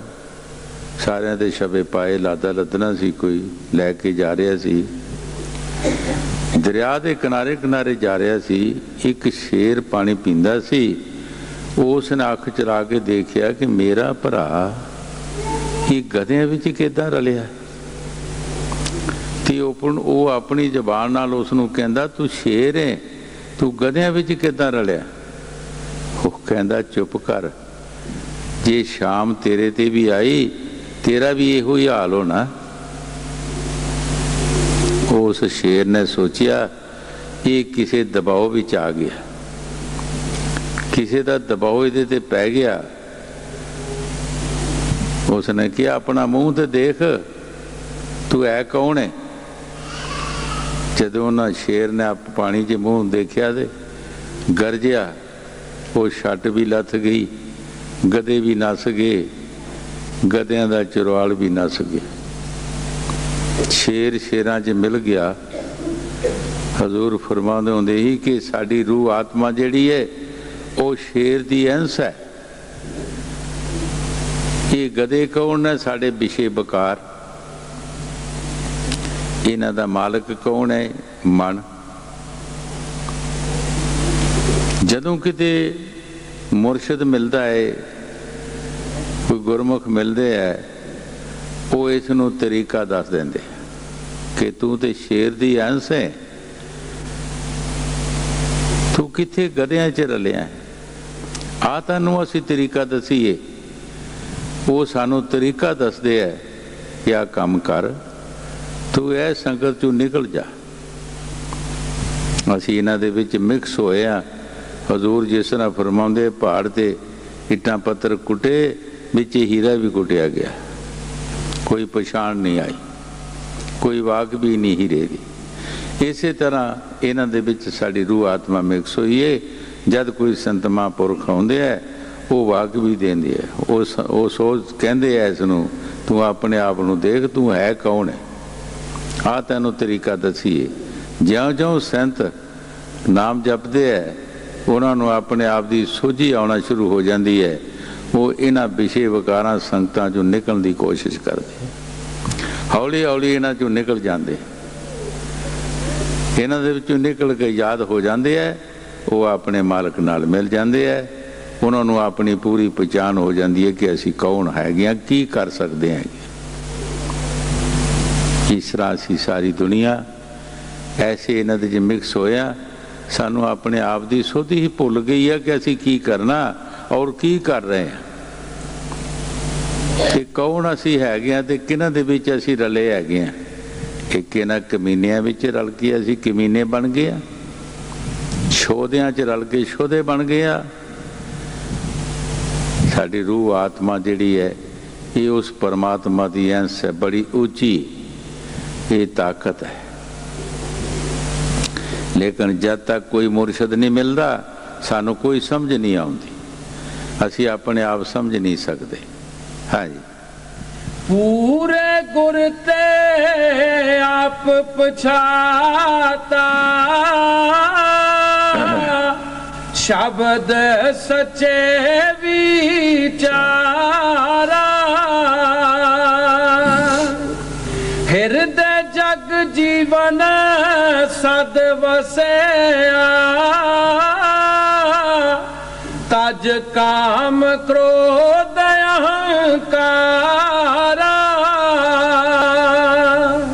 ਸਾਰਿਆਂ ਦੇ ਛੱਪੇ ਪਾਏ, ਲਾਦਾ ਲੱਦਣਾ ਸੀ, ਕੋਈ ਲੈ ਕੇ ਜਾ ਰਿਹਾ ਸੀ। ਦਰਿਆ ਦੇ ਕਿਨਾਰੇ ਕਿਨਾਰੇ ਜਾ ਰਿਹਾ ਸੀ, ਇੱਕ ਸ਼ੇਰ ਪਾਣੀ ਪੀਂਦਾ ਸੀ। ਉਸ ਨੇ ਅੱਖ ਚਲਾ ਕੇ ਦੇਖਿਆ ਕਿ ਮੇਰਾ ਭਰਾ ਇਹ ਗਧਿਆਂ ਵਿੱਚ ਕਿੱਦਾਂ ਰਲਿਆ। ਤੇ ਉਹ ਆਪਣੀ ਜ਼ਬਾਨ ਨਾਲ ਉਸ ਨੂੰ ਕਹਿੰਦਾ, ਤੂੰ ਸ਼ੇਰ ਹੈ, ਤੂੰ ਗਧਿਆਂ ਵਿੱਚ ਕਿੱਦਾਂ ਰਲਿਆ। ਉਹ ਕਹਿੰਦਾ, ਚੁੱਪ ਕਰ, ਜੇ ਸ਼ਾਮ ਤੇਰੇ ਤੇ ਵੀ ਆਈ, ਤੇਰਾ ਵੀ ਇਹੋ ਹੀ ਹਾਲ ਹੋਣਾ। ਉਸ ਸ਼ੇਰ ਨੇ ਸੋਚਿਆ ਇਹ ਕਿਸੇ ਦਬਾਅ ਵਿੱਚ ਆ ਗਿਆ, ਕਿਸੇ ਦਾ ਦਬਾਅ ਇਹਦੇ ਤੇ ਪੈ ਗਿਆ। ਉਸ ਨੇ ਕਿਹਾ, ਆਪਣਾ ਮੂੰਹ ਤੇ ਦੇਖ, ਤੂੰ ਹੈ ਕੌਣ ਹੈ। ਜਦੋਂ ਉਹਨਾਂ ਸ਼ੇਰ ਨੇ ਪਾਣੀ 'ਚ ਮੂੰਹ ਦੇਖਿਆ ਤੇ ਗਰਜਿਆ, ਉਹ ਛੱਟ ਵੀ ਲੱਥ ਗਈ, ਗਧੇ ਵੀ ਨੱਸ ਗਏ, ਗਧਿਆਂ ਦਾ ਚੁਰਾਲ ਵੀ ਨੱਸ ਗਿਆ। ਸ਼ੇਰ ਸ਼ੇਰਾਂ 'ਚ ਮਿਲ ਗਿਆ। ਹਜ਼ੂਰ ਫਰਮਾਉਂਦੇ ਹੁੰਦੇ ਸੀ ਕਿ ਸਾਡੀ ਰੂਹ ਆਤਮਾ ਜਿਹੜੀ ਹੈ ਉਹ ਸ਼ੇਰ ਦੀ ਅੰਸ਼ ਹੈ। ਇਹ ਗਧੇ ਕੌਣ ਨੇ? ਸਾਡੇ ਵਿਸ਼ੇ ਬਕਾਰ। ਇਹਨਾਂ ਦਾ ਮਾਲਕ ਕੌਣ ਹੈ? ਮਨ। ਜਦੋਂ ਕਿਤੇ ਮੁਰਸ਼ਿਦ ਮਿਲਦਾ ਹੈ, ਕੋਈ ਗੁਰਮੁਖ ਮਿਲਦੇ ਹੈ, ਉਹ ਇਸ ਨੂੰ ਤਰੀਕਾ ਦੱਸ ਦਿੰਦੇ ਕਿ ਤੂੰ ਤੇ ਸ਼ੇਰ ਦੀ ਅੰਸ਼ ਹੈ, ਤੂੰ ਕਿੱਥੇ ਗਧਿਆਂ 'ਚ ਰਲਿਆ। ਆ ਤੈਨੂੰ ਅਸੀਂ ਤਰੀਕਾ ਦਸੀਏ। ਉਹ ਸਾਨੂੰ ਤਰੀਕਾ ਦੱਸਦੇ ਹੈ ਕਿ ਆਹ ਕੰਮ ਕਰ, ਤੂੰ ਇਹ ਸੰਗਤ 'ਚੋਂ ਨਿਕਲ ਜਾ। ਅਸੀਂ ਇਹਨਾਂ ਦੇ ਵਿੱਚ ਮਿਕਸ ਹੋਏ ਹਾਂ। ਹਜ਼ੂਰ ਜਿਸ ਤਰ੍ਹਾਂ ਫਰਮਾਉਂਦੇ, ਪਹਾੜ ਤੇ ਇੱਟਾਂ ਪੱਥਰ ਕੁੱਟੇ, ਵਿੱਚ ਹੀਰਾ ਵੀ ਕੁੱਟਿਆ ਗਿਆ, ਕੋਈ ਪਛਾਣ ਨਹੀਂ ਆਈ, ਕੋਈ ਵਾਕ ਵੀ ਨਹੀਂ ਹੀਰੇ ਦੀ। ਇਸੇ ਤਰ੍ਹਾਂ ਇਹਨਾਂ ਦੇ ਵਿੱਚ ਸਾਡੀ ਰੂਹ ਆਤਮਾ ਮਿਕਸ ਹੋਈ ਹੈ। ਜਦ ਕੋਈ ਸੰਤ ਮਹਾਂਪੁਰਖ ਆਉਂਦੇ ਹੈ, ਉਹ ਵਾਕ ਵੀ ਦਿੰਦੇ ਹੈ, ਉਹ ਸੋਚ ਕਹਿੰਦੇ ਹੈ ਇਸ ਨੂੰ, ਤੂੰ ਆਪਣੇ ਆਪ ਨੂੰ ਦੇਖ, ਤੂੰ ਹੈ ਕੌਣ ਹੈ। ਆ ਤੈਨੂੰ ਤਰੀਕਾ ਦਸੀਏ। ਜਿਉਂ-ਜਿਉਂ ਸੰਤ ਨਾਮ ਜਪਦੇ ਹੈ, ਉਹਨਾਂ ਨੂੰ ਆਪਣੇ ਆਪ ਦੀ ਸੋਝੀ ਆਉਣਾ ਸ਼ੁਰੂ ਹੋ ਜਾਂਦੀ ਹੈ। ਉਹ ਇਹਨਾਂ ਵਿਸ਼ੇ ਵਿਕਾਰਾਂ ਸੰਗਤਾਂ 'ਚੋਂ ਨਿਕਲਣ ਦੀ ਕੋਸ਼ਿਸ਼ ਕਰਦੇ। ਹੌਲੀ ਹੌਲੀ ਇਹਨਾਂ 'ਚੋਂ ਨਿਕਲ ਜਾਂਦੇ, ਇਹਨਾਂ ਦੇ ਵਿੱਚੋਂ ਨਿਕਲ ਕੇ ਯਾਦ ਹੋ ਜਾਂਦੇ ਹੈ, ਉਹ ਆਪਣੇ ਮਾਲਕ ਨਾਲ ਮਿਲ ਜਾਂਦੇ ਹੈ, ਉਹਨਾਂ ਨੂੰ ਆਪਣੀ ਪੂਰੀ ਪਛਾਣ ਹੋ ਜਾਂਦੀ ਹੈ ਕਿ ਅਸੀਂ ਕੌਣ ਹੈਗੇ ਹਾਂ, ਕੀ ਕਰ ਸਕਦੇ ਹੈਗੇ। ਇਸ ਤਰ੍ਹਾਂ ਅਸੀਂ ਸਾਰੀ ਦੁਨੀਆ ਐਸੇ ਇਹਨਾਂ ਦੇ 'ਚ ਮਿਕਸ ਹੋਇਆ, ਸਾਨੂੰ ਆਪਣੇ ਆਪ ਦੀ ਸੁਧ ਹੀ ਭੁੱਲ ਗਈ ਹੈ ਕਿ ਅਸੀਂ ਕੀ ਕਰਨਾ ਔਰ ਕੀ ਕਰ ਰਹੇ ਹਾਂ, ਕਿ ਕੌਣ ਅਸੀਂ ਹੈਗੇ ਹਾਂ ਤੇ ਕਿਹਨਾਂ ਦੇ ਵਿੱਚ ਅਸੀਂ ਰਲੇ ਹੈਗੇ ਹਾਂ। ਇੱਕ ਇਹਨਾਂ ਕਮੀਨਿਆਂ ਵਿੱਚ ਰਲ ਕੇ ਅਸੀਂ ਕਮੀਨੇ ਬਣ ਗਏ ਆ, ਸ਼ੋਧਿਆਂ 'ਚ ਰਲ ਕੇ ਸ਼ੋਧੇ ਬਣ ਗਏ ਆ। ਸਾਡੀ ਰੂਹ ਆਤਮਾ ਜਿਹੜੀ ਹੈ ਇਹ ਉਸ ਪਰਮਾਤਮਾ ਦੀ ਅੰਸ਼ ਹੈ, ਬੜੀ ਉੱਚੀ ਇਹ ਤਾਕਤ ਹੈ। ਲੇਕਿਨ ਜਦ ਤੱਕ ਕੋਈ ਮੁਰਸ਼ਦ ਨਹੀਂ ਮਿਲਦਾ ਸਾਨੂੰ ਕੋਈ ਸਮਝ ਨਹੀਂ ਆਉਂਦੀ, ਅਸੀਂ ਆਪਣੇ ਆਪ ਸਮਝ ਨਹੀਂ ਸਕਦੇ। ਹਾਂਜੀ, पूरे गुर ते आप पछाता, शब्द सच्चे विचारा, हृदय जग जीवन सद वसया, तज काम क्रोध अहंकारा।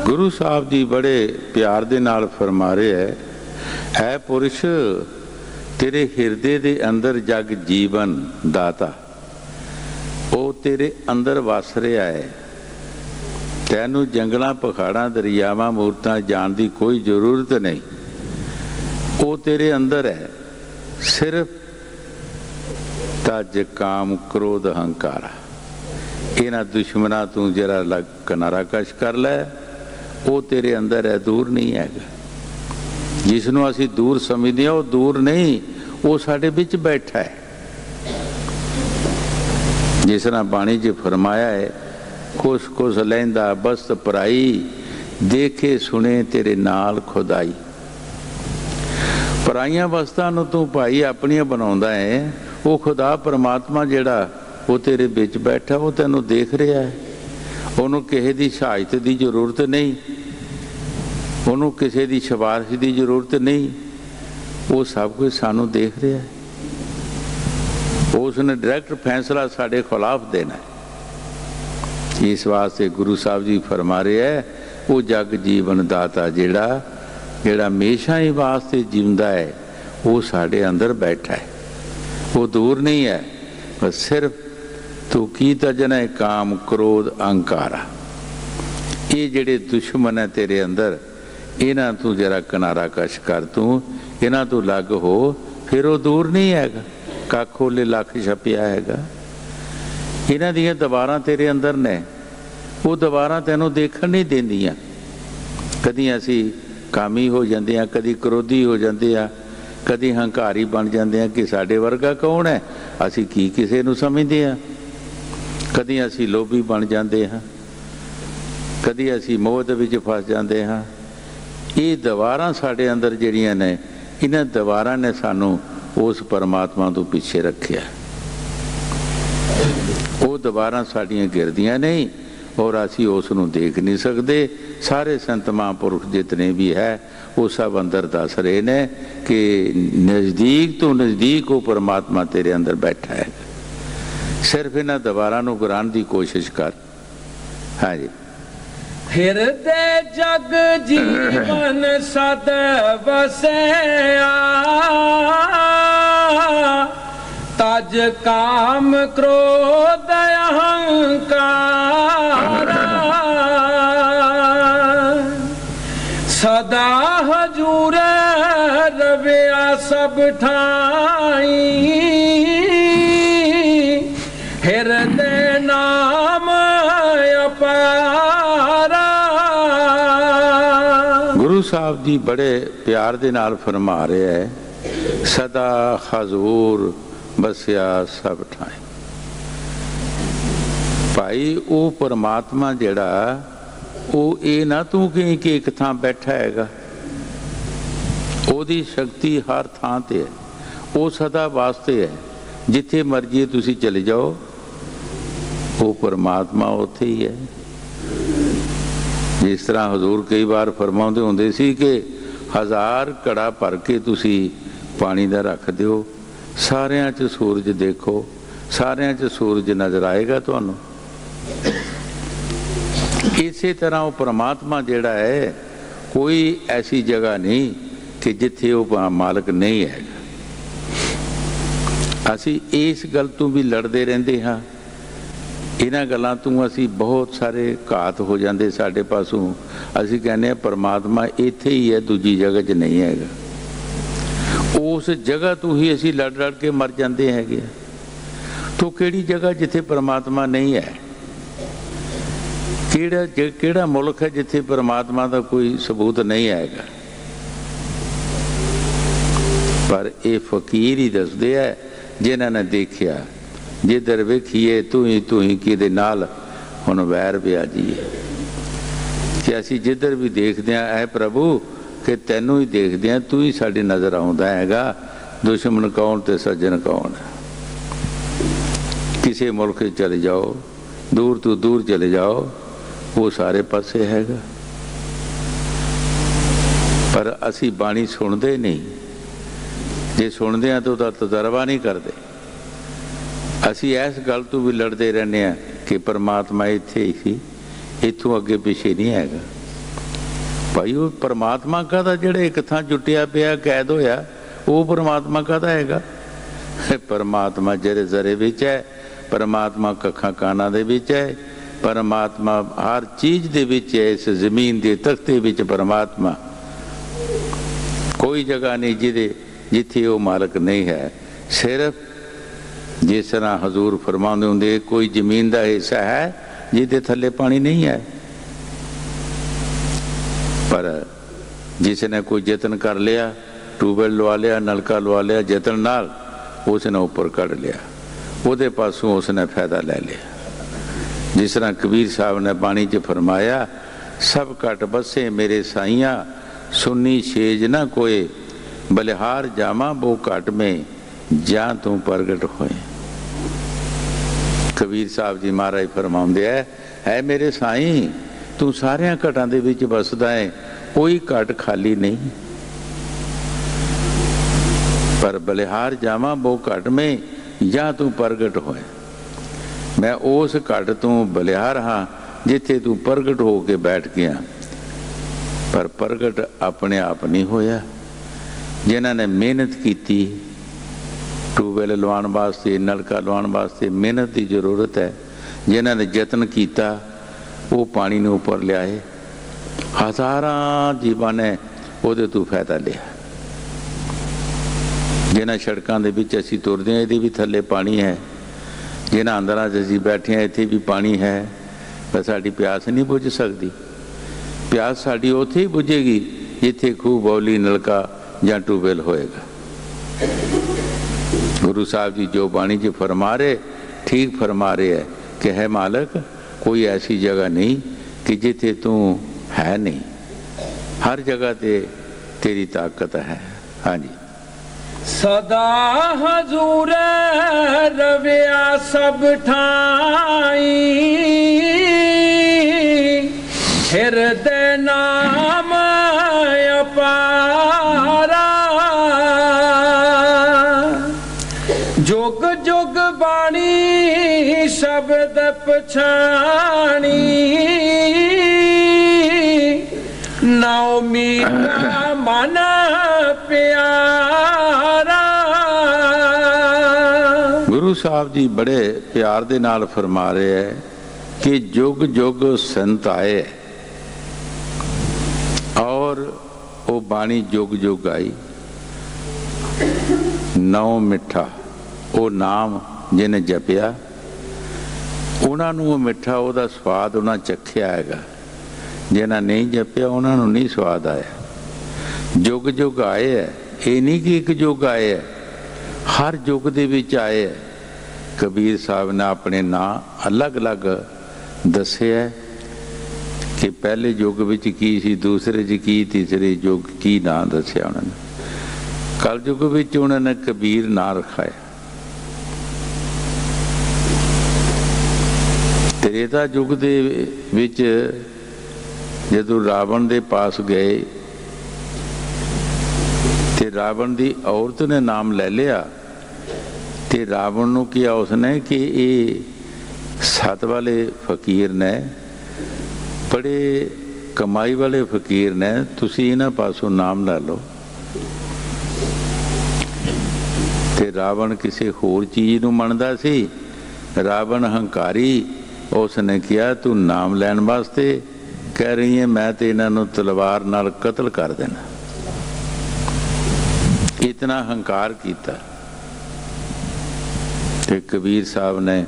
गुरु साहब जी बड़े प्यार दे नाल फरमा रहे है पुरुष तेरे हिरदे दे अंदर जग जीवन दाता, वो तेरे अंदर वस रहा है। तैनू जंगलों पहाड़ां दरियावां मूरतां जाण दी कोई जरूरत नहीं, वो तेरे अंदर है। सिर्फ तज काम क्रोध अहंकारा, इन्हां दुश्मनां तू जरा लग किनारा कश कर लै, वो तेरे अंदर है, दूर नहीं हैगा। जिसनों असी दूर समझते हैं वो दूर नहीं, वो साडे विच बैठा है। जिस तरह बाणी च फरमाया है, कुछ कुछ लैंदा बस्त पराई, देखे सुने तेरे नाल खुदाई। पराइयां वस्तां नूं तू भाई अपनियां बनाउंदा है, वो खुदा परमात्मा जिहड़ा वो तेरे विच बैठा, वो तैनूं देख रहा है। उन्होंने किसी की सहायता की जरूरत नहीं, उन्होंने किसी की सिफारिश की जरूरत नहीं, वो सब कुछ सानू देख रहा है। उसने डायरैक्ट फैसला साढ़े खिलाफ देना है। इस वास्ते गुरु साहब जी फरमा रहे है, वो जग जीवन दाता जिहड़ा हमेशा ही वास्ते जीवंदा है, वो साढ़े अंदर बैठा है, वो दूर नहीं है। बस सिर्फ तू की तजन है काम क्रोध अहंकारा, ये जेड़े दुश्मन है तेरे अंदर, इन्हां तू जरा किनारा कश कर, तू इन्हां तू लग हो, फिर वो दूर नहीं हैगा। काखोले लख छपिया हैगा, इन्हां दियां दवारां तेरे अंदर ने, वो दवारां तैनूं देखण नहीं देंदियां। कदी असी कामी हो जाते हैं, कदी क्रोधी हो जाते हैं, कदी हंकारी बन जाते हैं कि साडे वर्गा कौन है, असी की किसी नूं समझते हैं। कदी असी लोभी बन जाते हैं, कदी असी मोह दे विच फस जाते हैं। ये दवारां साडे अंदर जिहड़ियां ने, इन्हां दवारां ने सानू उस परमात्मा तो पिछे रखिया। वो दवारां साडियां गिरदियां नहीं और असी उसनूं देख नहीं सकते। सारे संत महापुरुष जितने भी है वो सब अंदर दस रहे ने कि नज़दीक तो नज़दीक वो परमात्मा तेरे अंदर बैठा है। सिर्फ इन्हां दवारां नूं गुराण दी कोशिश कर। हाँ जी, हृदय जग जीवन सद वसया, तज काम क्रोध अहंकारा, सदा हजूर रविया सब ठाई, हृदय नाम अपारा। गुरु साहब जी बड़े प्यार दे नाल फरमा रहे है, सदा हजूर बसिया सब ठाई। भाई वो परमात्मा जिहड़ा वो ये ना तू कि एक थां बैठा हैगा, ओदी शक्ति हर थां ते है, वो सदा वास्ते है। जिथे मर्जी तुसी चले जाओ वो परमात्मा उत्थे ही है। जिस तरह हजूर कई बार फरमाउंदे हुंदे सी कि 1000 घड़ा भर के तुसी पानी दा रख दिओ, सारियां च सूरज देखो, सारियां च सूरज नज़र आएगा तुहानू। इसे तरह वो परमात्मा जिहड़ा है, कोई ऐसी जगह नहीं कि जिथे वो मालक नहीं है। असी इस गल तो भी लड़ते रहते हाँ, इन्हां गल्लां तो असी बहुत सारे घात हो जाते साडे पासों। असी कहने परमात्मा इत्थे ही है, दूजी जगह च नहीं है। उस जगह तो ही असी लड़ लड़ के मर जाते हैं। तो किहड़ी जगह जिथे परमात्मा नहीं है? किहड़ा मुल्क है जिथे परमात्मा का कोई सबूत नहीं है? पर ये फकीर ही दसदे है जिन्हां ने देखिया, जिधर वेखीए तू ही किहदे नाल हुण वैर पिया जी। कि असी जिधर भी देखते हैं, ऐ प्रभु कि तैनू ही देखते हैं, तू ही साडी नज़र आउंदा हैगा। दुश्मन कौन ते सज्जन कौन? किसी मुल्क चले जाओ, दूर तो दूर चले जाओ, वो सारे पासे हैगा। पर असी बाणी सुनते नहीं, जे सुनते हैं तो उसका तजर्बा नहीं करते। असी इस गल तो भी लड़ते रहने हैं कि परमात्मा इत्थे ही सी, इत्थों अगे पिछे नहीं हैगा। भाई वो परमात्मा कहदा जिहड़ा एक थां जुटिया पिया कैद होया, वो परमात्मा कहदा हैगा? परमात्मा जरे जरे विच है, परमात्मा कखां कानां दे विच है, परमात्मा हर चीज़ दे विच है। इस जमीन के तख्ते विच परमात्मा कोई जगह नहीं जिथे वो मालक नहीं है। सिर्फ जिस तरह हजूर फरमाउंदे हुंदे, कोई जमीन का हिस्सा है जिहदे थल्ले पानी नहीं है। पर जिसने कोई यतन कर लिया, ट्यूबवैल लवा लिया, नलका लवा लिया, यतन नाल उसने ऊपर कढ़ लिया, उहदे पासों उसने फायदा ले लिया। जिस तरह कबीर साहब ने बाणी च फरमाया, सब घट बसे मेरे साइयां, सुन्नी छेज ना कोई, बलिहार जामा बो घट में, जा तू प्रगट होए। कबीर साहब जी महाराज फरमाउंदे है मेरे साईं, तू सारियां घटां दे विच बसदा है, कोई घट खाली नहीं। पर बलिहार जामा बो घट में, जा तू प्रगट होए। मैं उस घट तू बलिहार हाँ जिथे तू प्रगट हो के बैठ गया। पर प्रगट अपने आप नहीं होया। जिन्हां ने मेहनत की, ट्यूबवैल लवाउण वास्ते, नलका लवाउण वास्ते मेहनत की जरूरत है। जिन्हां ने यतन किया, वो पानी ने ऊपर लियाए। हज़ारां जीवां ने उहदे तो फायदा लिया। जिन्हां सड़कों के विच असीं तुरदे हां, इहदे भी थल्ले पानी है। जिन्हां अंदरां असीं बैठे हैं, इत्थे भी पानी है। पर साडी प्यास नहीं बुझ सकती। प्यास साडी उत्थे ही बुझेगी जिथे खूह, बौली, नलका या ट्यूबवैल होएगा। गुरु साहब जी जो बाणी च फरमा रहे, ठीक फरमा रहे है कि है मालक, कोई ऐसी जगह नहीं कि जिथे तू है नहीं, हर जगह ते तेरी ताकत है। हाँ जी। सदा हजूर रविया सब ठाई, हृदय नाम अपारा, जुग जुग बाणी शब्द पछाणी, नाउ मीठा मन प्यारा। गुरु साहब जी बड़े प्यार दे नाल फरमा रहे हैं कि जुग जुग संत आए और वो बाणी जुग जुग आई। नौ मिठा वो नाम जिन्हें जपिया, उन्होंने मिठा वो स्वाद उन्हें चखिया है। जिन्हें नहीं जपिया उन्होंने नहीं स्वाद आया। जुग जुग आए है, ये नहीं कि एक जुग आए है, हर जुग दे विच आए है। कबीर साहब ने अपने नाम अलग अलग दसे है कि पहले युग विच की सी, दूसरे च की, तीसरे युग की नाम दसिया उन्होंने। कल युग विच उन्होंने कबीर नाम रखाया। त्रेता युग दे विच ਜਦੋਂ ਰਾਵਣ ਦੇ ਪਾਸ ਗਏ ਤੇ ਰਾਵਣ ਦੀ ਔਰਤ ਨੇ ਨਾਮ ਲੈ ਲਿਆ ਤੇ ਰਾਵਣ ਨੂੰ ਕਿਹਾ ਉਸਨੇ ਕਿ ਇਹ ਸੱਤ ਵਾਲੇ ਫਕੀਰ ਨੇ, ਬੜੇ ਕਮਾਈ ਵਾਲੇ ਫਕੀਰ ਨੇ, ਤੁਸੀਂ ਇਹਨਾਂ ਪਾਸੋਂ ਨਾਮ ਲੈ ਲਓ। ਤੇ ਰਾਵਣ ਕਿਸੇ ਹੋਰ ਚੀਜ਼ ਨੂੰ ਮੰਨਦਾ ਸੀ। ਰਾਵਣ ਹੰਕਾਰੀ, ਉਸਨੇ ਕਿਹਾ ਤੂੰ ਨਾਮ ਲੈਣ ਵਾਸਤੇ ਕਹਿ ਰਹੀ ਹੈ, ਮੈਂ ਤੇ ਇਹਨਾਂ ਨੂੰ ਤਲਵਾਰ ਨਾਲ ਕਤਲ ਕਰ ਦੇਣਾ। ਇਤਨਾ ਹੰਕਾਰ ਕੀਤਾ। ਤੇ ਕਬੀਰ ਸਾਹਿਬ ਨੇ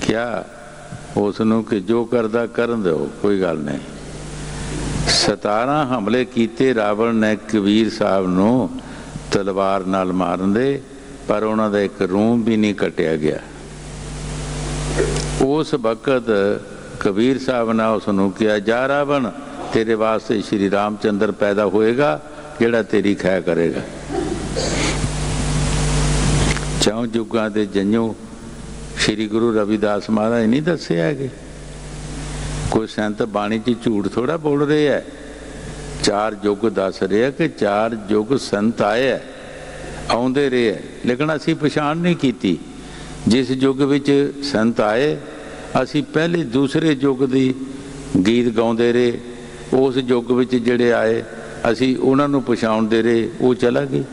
ਕਿਹਾ ਉਸ ਨੂੰ ਕਿ ਜੋ ਕਰਦਾ ਕਰਨ ਦਿਓ, ਕੋਈ ਗੱਲ ਨਹੀਂ। 17 ਹਮਲੇ ਕੀਤੇ ਰਾਵਣ ਨੇ ਕਬੀਰ ਸਾਹਿਬ ਨੂੰ ਤਲਵਾਰ ਨਾਲ ਮਾਰਨ ਦੇ, ਪਰ ਉਹਨਾਂ ਦਾ ਇੱਕ ਰੂਮ ਵੀ ਨਹੀਂ ਕੱਟਿਆ ਗਿਆ। ਉਸ ਵਕਤ ਕਬੀਰ ਸਾਹਿਬ ਨੇ ਉਸ ਨੂੰ ਕਿਹਾ, ਜਾ ਰਾਵਣ, ਤੇਰੇ ਵਾਸਤੇ ਸ਼੍ਰੀ ਰਾਮਚੰਦਰ ਪੈਦਾ ਹੋਏਗਾ ਜਿਹੜਾ ਤੇਰੀ ਖੈਰ ਕਰੇਗਾ। ਚੌਂ ਯੁੱਗਾਂ ਦੇ ਜੰਝੂ ਸ਼੍ਰੀ ਗੁਰੂ ਰਵਿਦਾਸ ਮਹਾਰਾਜ ਨਹੀਂ ਦੱਸੇ ਹੈਗੇ। ਕੋਈ ਸੰਤ ਬਾਣੀ 'ਚ ਝੂਠ ਥੋੜਾ ਬੋਲ ਰਹੇ ਹੈ। 4 ਯੁੱਗ ਦੱਸ ਰਹੇ ਕਿ 4 ਯੁੱਗ ਸੰਤ ਆਏ ਹੈ, ਆਉਂਦੇ ਰਹੇ ਹੈ, ਲੇਕਿਨ ਅਸੀਂ ਪਛਾਣ ਨਹੀਂ ਕੀਤੀ। ਜਿਸ ਯੁੱਗ ਵਿੱਚ ਸੰਤ ਆਏ ਅਸੀਂ ਪਹਿਲੇ ਦੂਸਰੇ ਯੁੱਗ ਦੀ ਗੀਤ ਗਾਉਂਦੇ ਰਹੇ। ਉਸ ਯੁੱਗ ਵਿੱਚ ਜਿਹੜੇ ਆਏ ਅਸੀਂ ਉਹਨਾਂ ਨੂੰ ਪਛਾਣਦੇ ਰਹੇ, ਉਹ ਚਲਾ ਗਏ,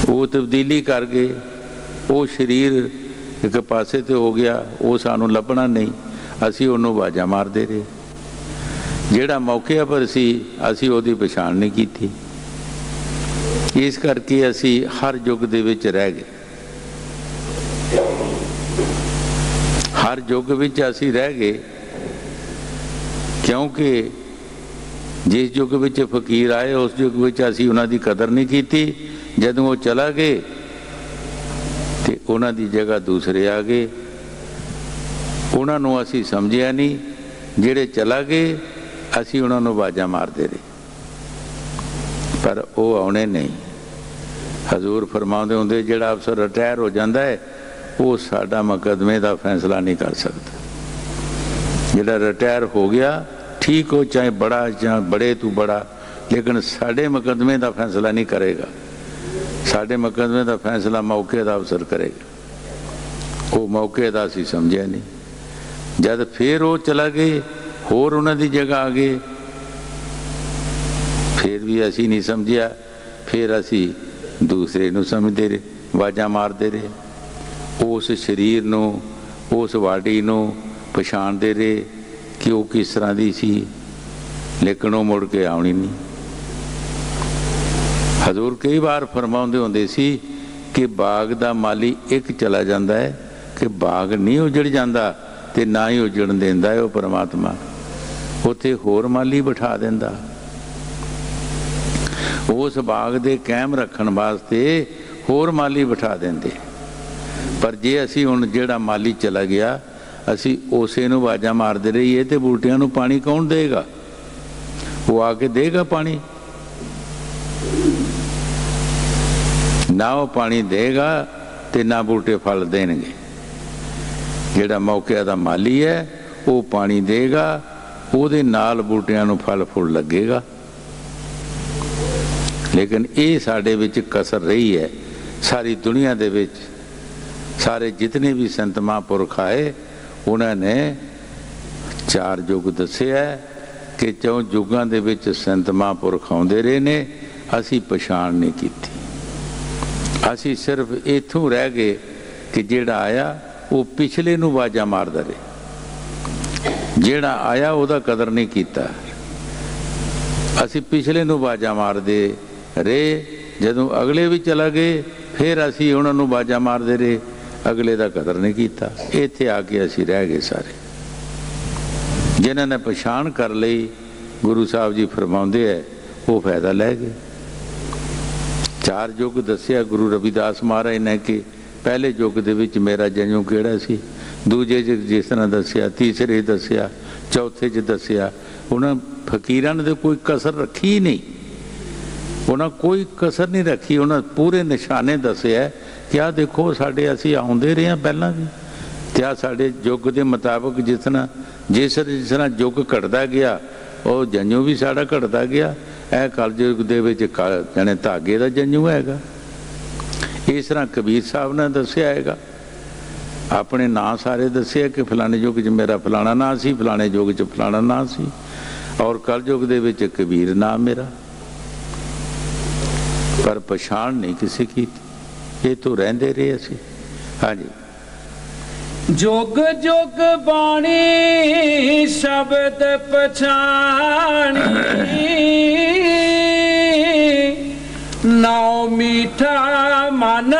ਉਹ ਤਬਦੀਲੀ ਕਰ ਗਏ, ਉਹ ਸਰੀਰ ਇੱਕ ਪਾਸੇ ਤੇ ਹੋ ਗਿਆ, ਉਹ ਸਾਨੂੰ ਲੱਭਣਾ ਨਹੀਂ, ਅਸੀਂ ਉਹਨੂੰ ਆਵਾਜ਼ਾਂ ਮਾਰਦੇ ਰਹੇ। ਜਿਹੜਾ ਮੌਕੇ ਪਰ ਸੀ ਅਸੀਂ ਉਹਦੀ ਪਛਾਣ ਨਹੀਂ ਕੀਤੀ। ਇਸ ਕਰਕੇ ਅਸੀਂ ਹਰ ਯੁੱਗ ਦੇ ਵਿੱਚ ਰਹਿ ਗਏ, ਹਰ ਯੁੱਗ ਵਿੱਚ ਅਸੀਂ ਰਹਿ ਗਏ, ਕਿਉਂਕਿ ਜਿਸ ਯੁੱਗ ਵਿੱਚ ਫਕੀਰ ਆਏ ਉਸ ਯੁੱਗ ਵਿੱਚ ਅਸੀਂ ਉਹਨਾਂ ਦੀ ਕਦਰ ਨਹੀਂ ਕੀਤੀ। ਜਦੋਂ ਉਹ ਚਲਾ ਗਏ ਤੇ ਉਹਨਾਂ ਦੀ ਜਗ੍ਹਾ ਦੂਸਰੇ ਆ ਗਏ, ਉਹਨਾਂ ਨੂੰ ਅਸੀਂ ਸਮਝਿਆ ਨਹੀਂ। ਜਿਹੜੇ ਚਲਾ ਗਏ ਅਸੀਂ ਉਹਨਾਂ ਨੂੰ ਆਵਾਜ਼ਾਂ ਮਾਰਦੇ ਰਹੇ, ਪਰ ਉਹ ਆਉਣੇ ਨਹੀਂ। ਹਜ਼ੂਰ ਫਰਮਾਉਂਦੇ ਹੁੰਦੇ ਜਿਹੜਾ ਅਫਸਰ ਰਿਟਾਇਰ ਹੋ ਜਾਂਦਾ ਹੈ ਉਹ ਸਾਡਾ ਮੁਕੱਦਮੇ ਦਾ ਫੈਸਲਾ ਨਹੀਂ ਕਰ ਸਕਦਾ। ਜਿਹੜਾ ਰਿਟਾਇਰ ਹੋ ਗਿਆ ਠੀਕ ਹੋ, ਚਾਹੇ ਬੜਾ ਜਾਂ ਬੜੇ ਤੋਂ ਬੜਾ, ਲੇਕਿਨ ਸਾਡੇ ਮੁਕੱਦਮੇ ਦਾ ਫੈਸਲਾ ਨਹੀਂ ਕਰੇਗਾ। ਸਾਡੇ ਮੁਕੱਦਮੇ ਦਾ ਫੈਸਲਾ ਮੌਕੇ ਦਾ ਅਫਸਰ ਕਰੇਗਾ। ਉਹ ਮੌਕੇ ਦਾ ਅਸੀਂ ਸਮਝਿਆ ਨਹੀਂ। ਜਦ ਫਿਰ ਉਹ ਚਲਾ ਗਏ, ਹੋਰ ਉਹਨਾਂ ਦੀ ਜਗ੍ਹਾ ਆ ਗਏ, ਫਿਰ ਵੀ ਅਸੀਂ ਨਹੀਂ ਸਮਝਿਆ। ਫਿਰ ਅਸੀਂ ਦੂਸਰੇ ਨੂੰ ਸਮਝਦੇ ਰਹੇ, ਆਵਾਜ਼ਾਂ ਮਾਰਦੇ ਰਹੇ, ਉਸ ਸਰੀਰ ਨੂੰ, ਉਸ ਬਾਡੀ ਨੂੰ ਪਛਾਣਦੇ ਰਹੇ ਕਿ ਉਹ ਕਿਸ ਤਰ੍ਹਾਂ ਦੀ ਸੀ, ਲੇਕਿਨ ਉਹ ਮੁੜ ਕੇ ਆਉਣੀ ਨਹੀਂ। ਹਜ਼ੂਰ ਕਈ ਵਾਰ ਫਰਮਾਉਂਦੇ ਹੁੰਦੇ ਸੀ ਕਿ ਬਾਗ ਦਾ ਮਾਲੀ ਇੱਕ ਚਲਾ ਜਾਂਦਾ ਹੈ ਕਿ ਬਾਗ ਨਹੀਂ ਉਜੜ ਜਾਂਦਾ ਤੇ ਨਾ ਹੀ ਉਜੜਨ ਦਿੰਦਾ ਹੈ ਉਹ ਪਰਮਾਤਮਾ। ਉੱਥੇ ਹੋਰ ਮਾਲੀ ਬਿਠਾ ਦਿੰਦਾ। ਉਸ ਬਾਗ ਦੇ ਕਾਇਮ ਰੱਖਣ ਵਾਸਤੇ ਹੋਰ ਮਾਲੀ ਬਿਠਾ ਦਿੰਦੇ। ਪਰ ਜੇ ਅਸੀਂ ਹੁਣ ਜਿਹੜਾ ਮਾਲੀ ਚਲਾ ਗਿਆ ਅਸੀਂ ਉਸੇ ਨੂੰ ਆਵਾਜ਼ਾਂ ਮਾਰਦੇ ਰਹੀਏ ਤੇ ਬੂਟਿਆਂ ਨੂੰ ਪਾਣੀ ਕੌਣ ਦੇਗਾ? ਉਹ ਆ ਕੇ ਦੇਗਾ ਪਾਣੀ? ਨਾ ਉਹ ਪਾਣੀ ਦੇਗਾ ਤੇ ਨਾ ਬੂਟੇ ਫਲ ਦੇਣਗੇ। ਜਿਹੜਾ ਮੌਕੇ ਦਾ ਮਾਲੀ ਹੈ ਉਹ ਪਾਣੀ ਦੇਗਾ, ਉਹਦੇ ਨਾਲ ਬੂਟਿਆਂ ਨੂੰ ਫਲ ਫੁੱਲ ਲੱਗੇਗਾ। ਲੇਕਿਨ ਇਹ ਸਾਡੇ ਵਿੱਚ ਕਸਰ ਰਹੀ ਹੈ। ਸਾਰੀ ਦੁਨੀਆ ਦੇ ਵਿੱਚ ਸਾਰੇ ਜਿਤਨੇ ਵੀ ਸੰਤ ਮਹਾਂਪੁਰਖ ਆਏ ਉਹਨਾਂ ਨੇ 4 ਯੁੱਗ ਦੱਸਿਆ ਕਿ 4 ਯੁੱਗਾਂ ਦੇ ਵਿੱਚ ਸੰਤ ਮਹਾਂਪੁਰਖ ਆਉਂਦੇ ਰਹੇ ਨੇ, ਅਸੀਂ ਪਛਾਣ ਨਹੀਂ ਕੀਤੀ। ਅਸੀਂ ਸਿਰਫ ਇੱਥੋਂ ਰਹਿ ਗਏ ਕਿ ਜਿਹੜਾ ਆਇਆ ਉਹ ਪਿਛਲੇ ਨੂੰ ਆਵਾਜ਼ਾਂ ਮਾਰਦਾ ਰਹੇ, ਜਿਹੜਾ ਆਇਆ ਉਹਦਾ ਕਦਰ ਨਹੀਂ ਕੀਤਾ। ਅਸੀਂ ਪਿਛਲੇ ਨੂੰ ਆਵਾਜ਼ਾਂ ਮਾਰਦੇ ਰਹੇ, ਜਦੋਂ ਅਗਲੇ ਵੀ ਚਲਾ ਗਏ ਫਿਰ ਅਸੀਂ ਉਹਨਾਂ ਨੂੰ ਆਵਾਜ਼ਾਂ ਮਾਰਦੇ ਰਹੇ, ਅਗਲੇ ਦਾ ਕਦਰ ਨਹੀਂ ਕੀਤਾ। ਇੱਥੇ ਆ ਕੇ ਅਸੀਂ ਰਹਿ ਗਏ ਸਾਰੇ। ਜਿਨ੍ਹਾਂ ਨੇ ਪਛਾਣ ਕਰ ਲਈ, ਗੁਰੂ ਸਾਹਿਬ ਜੀ ਫਰਮਾਉਂਦੇ ਹੈ, ਉਹ ਫਾਇਦਾ ਲੈ ਗਏ। 4 ਯੁੱਗ ਦੱਸਿਆ ਗੁਰੂ ਰਵਿਦਾਸ ਮਹਾਰਾਜ ਨੇ ਕਿ ਪਹਿਲੇ ਯੁੱਗ ਦੇ ਵਿੱਚ ਮੇਰਾ ਜਨਮ ਕਿਹੜਾ ਸੀ, ਦੂਜੇ 'ਚ ਜਿਸ ਤਰ੍ਹਾਂ ਦੱਸਿਆ, ਤੀਸਰੇ ਦੱਸਿਆ, ਚੌਥੇ 'ਚ ਦੱਸਿਆ। ਉਹਨਾਂ ਫਕੀਰਾਂ ਨੇ ਤਾਂ ਕੋਈ ਕਸਰ ਰੱਖੀ ਹੀ ਨਹੀਂ, ਉਹਨਾਂ ਕੋਈ ਕਸਰ ਨਹੀਂ ਰੱਖੀ। ਉਹਨਾਂ ਪੂਰੇ ਨਿਸ਼ਾਨੇ ਦੱਸਿਆ ਕਿ ਆਹ ਦੇਖੋ ਸਾਡੇ ਅਸੀਂ ਆਉਂਦੇ ਰਹੇ ਹਾਂ ਪਹਿਲਾਂ ਵੀ क्या साढ़े युग के मुताबिक जिस तरह युग घटता गया वो जंजू भी साड़ा घटता गया। यह कलयुग के जाने धागे का जंजू हैगा। इस तरह कबीर साहब ने दसिया हैगा, अपने नां सारे दसिया कि फलाने युग च मेरा फलाना नां सी, फलाने युग च फलाना नां सी, और कलयुग के कबीर नाम मेरा, पर पछाण नहीं किसी की। ये तो रहते रहे असी। हाँ जी। जोग जोग बाणी शब्द पछाणी, नाव मीठा मन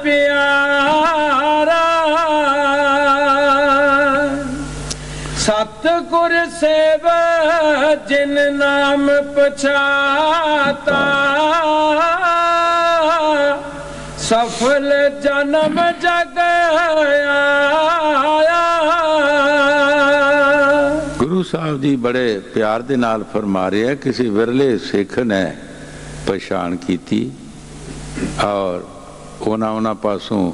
प्यारा, सतगुर सेव जिन नाम पछाता, सफल जन्म जग आया। गुरु साहब जी बड़े प्यार दे नाल फरमा रहे हैं, किसी विरले सिख ने पछाण की और उन्होंने पासों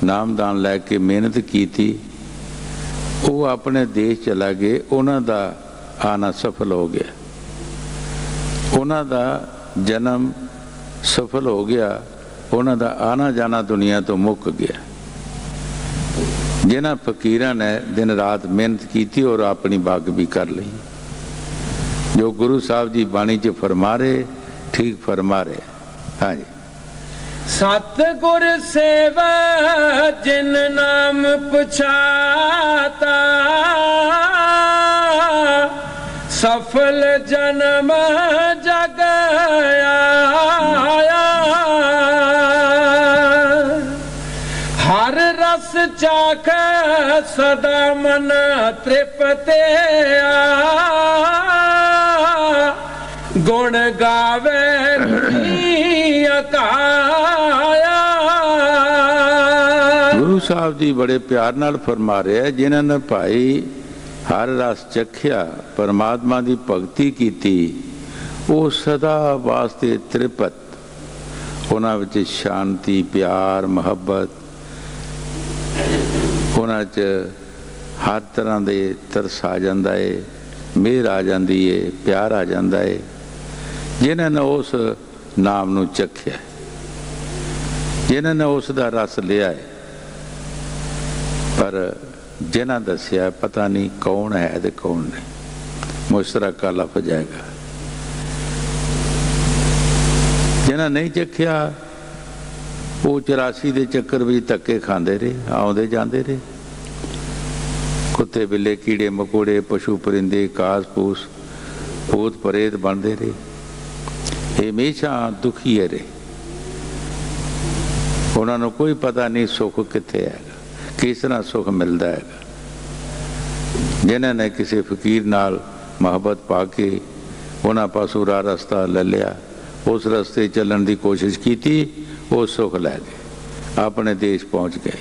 नामदान लैके मेहनत की थी। वो अपने देश चला गए, उन्हों का आना सफल हो गया, उन्हों का जन्म सफल हो गया, उन्हों का आना जाना दुनिया तो मुक गया। जिन्होंने फकीरां ने दिन रात मेहनत की और अपनी बाग भी कर ली। जो गुरु साहब जी बाणी च फरमा रहे, ठीक फरमा रहे। हाँ जी। सतगुर सेवा जिन नाम पछाता, सफल जन्म जग आया। हर रस चाख सदा मन तृप्तिया, गुण गावे काया। गुरु साहब जी बड़े प्यार नाल फरमा रहे हैं, जिन्होंने भाई हर रस चखिया, परमात्मा की भगती की, वो सदा वास्ते तृप्त, उन्हां विच शांति प्यार मुहब्बत, उन्हां च हर तरह दे तरस आ जाता है, मेहर आ जाती है, प्यार आ जाता है। जिन्होंने उस नाम नूं चखिया, जिन्होंने उसका रस लिया है, पर जिन्हें दसिया पता नहीं कौन है तो कौन नहीं, मुशतरका लफ्ज़ जाएगा। जिन्हें नहीं चखिया वो 84 के चक्कर भी धक्के खाते रहे, आते जाते रहे। कुत्ते बिल्ले कीड़े मकोड़े पशु परिंदे घास फूस भूत परेत बनते रहे, हमेशा दुखी रहे। उन्होंने कोई पता नहीं सुख कित्थे है, किस तरह सुख मिलता है। जिन्होंने किसी फकीर नाल मुहब्बत पा के उन्होंने पासों राह रस्ता ले लिया, उस रस्ते चलने की कोशिश की थी, वो सुख लै गए, अपने देश पहुँच गए।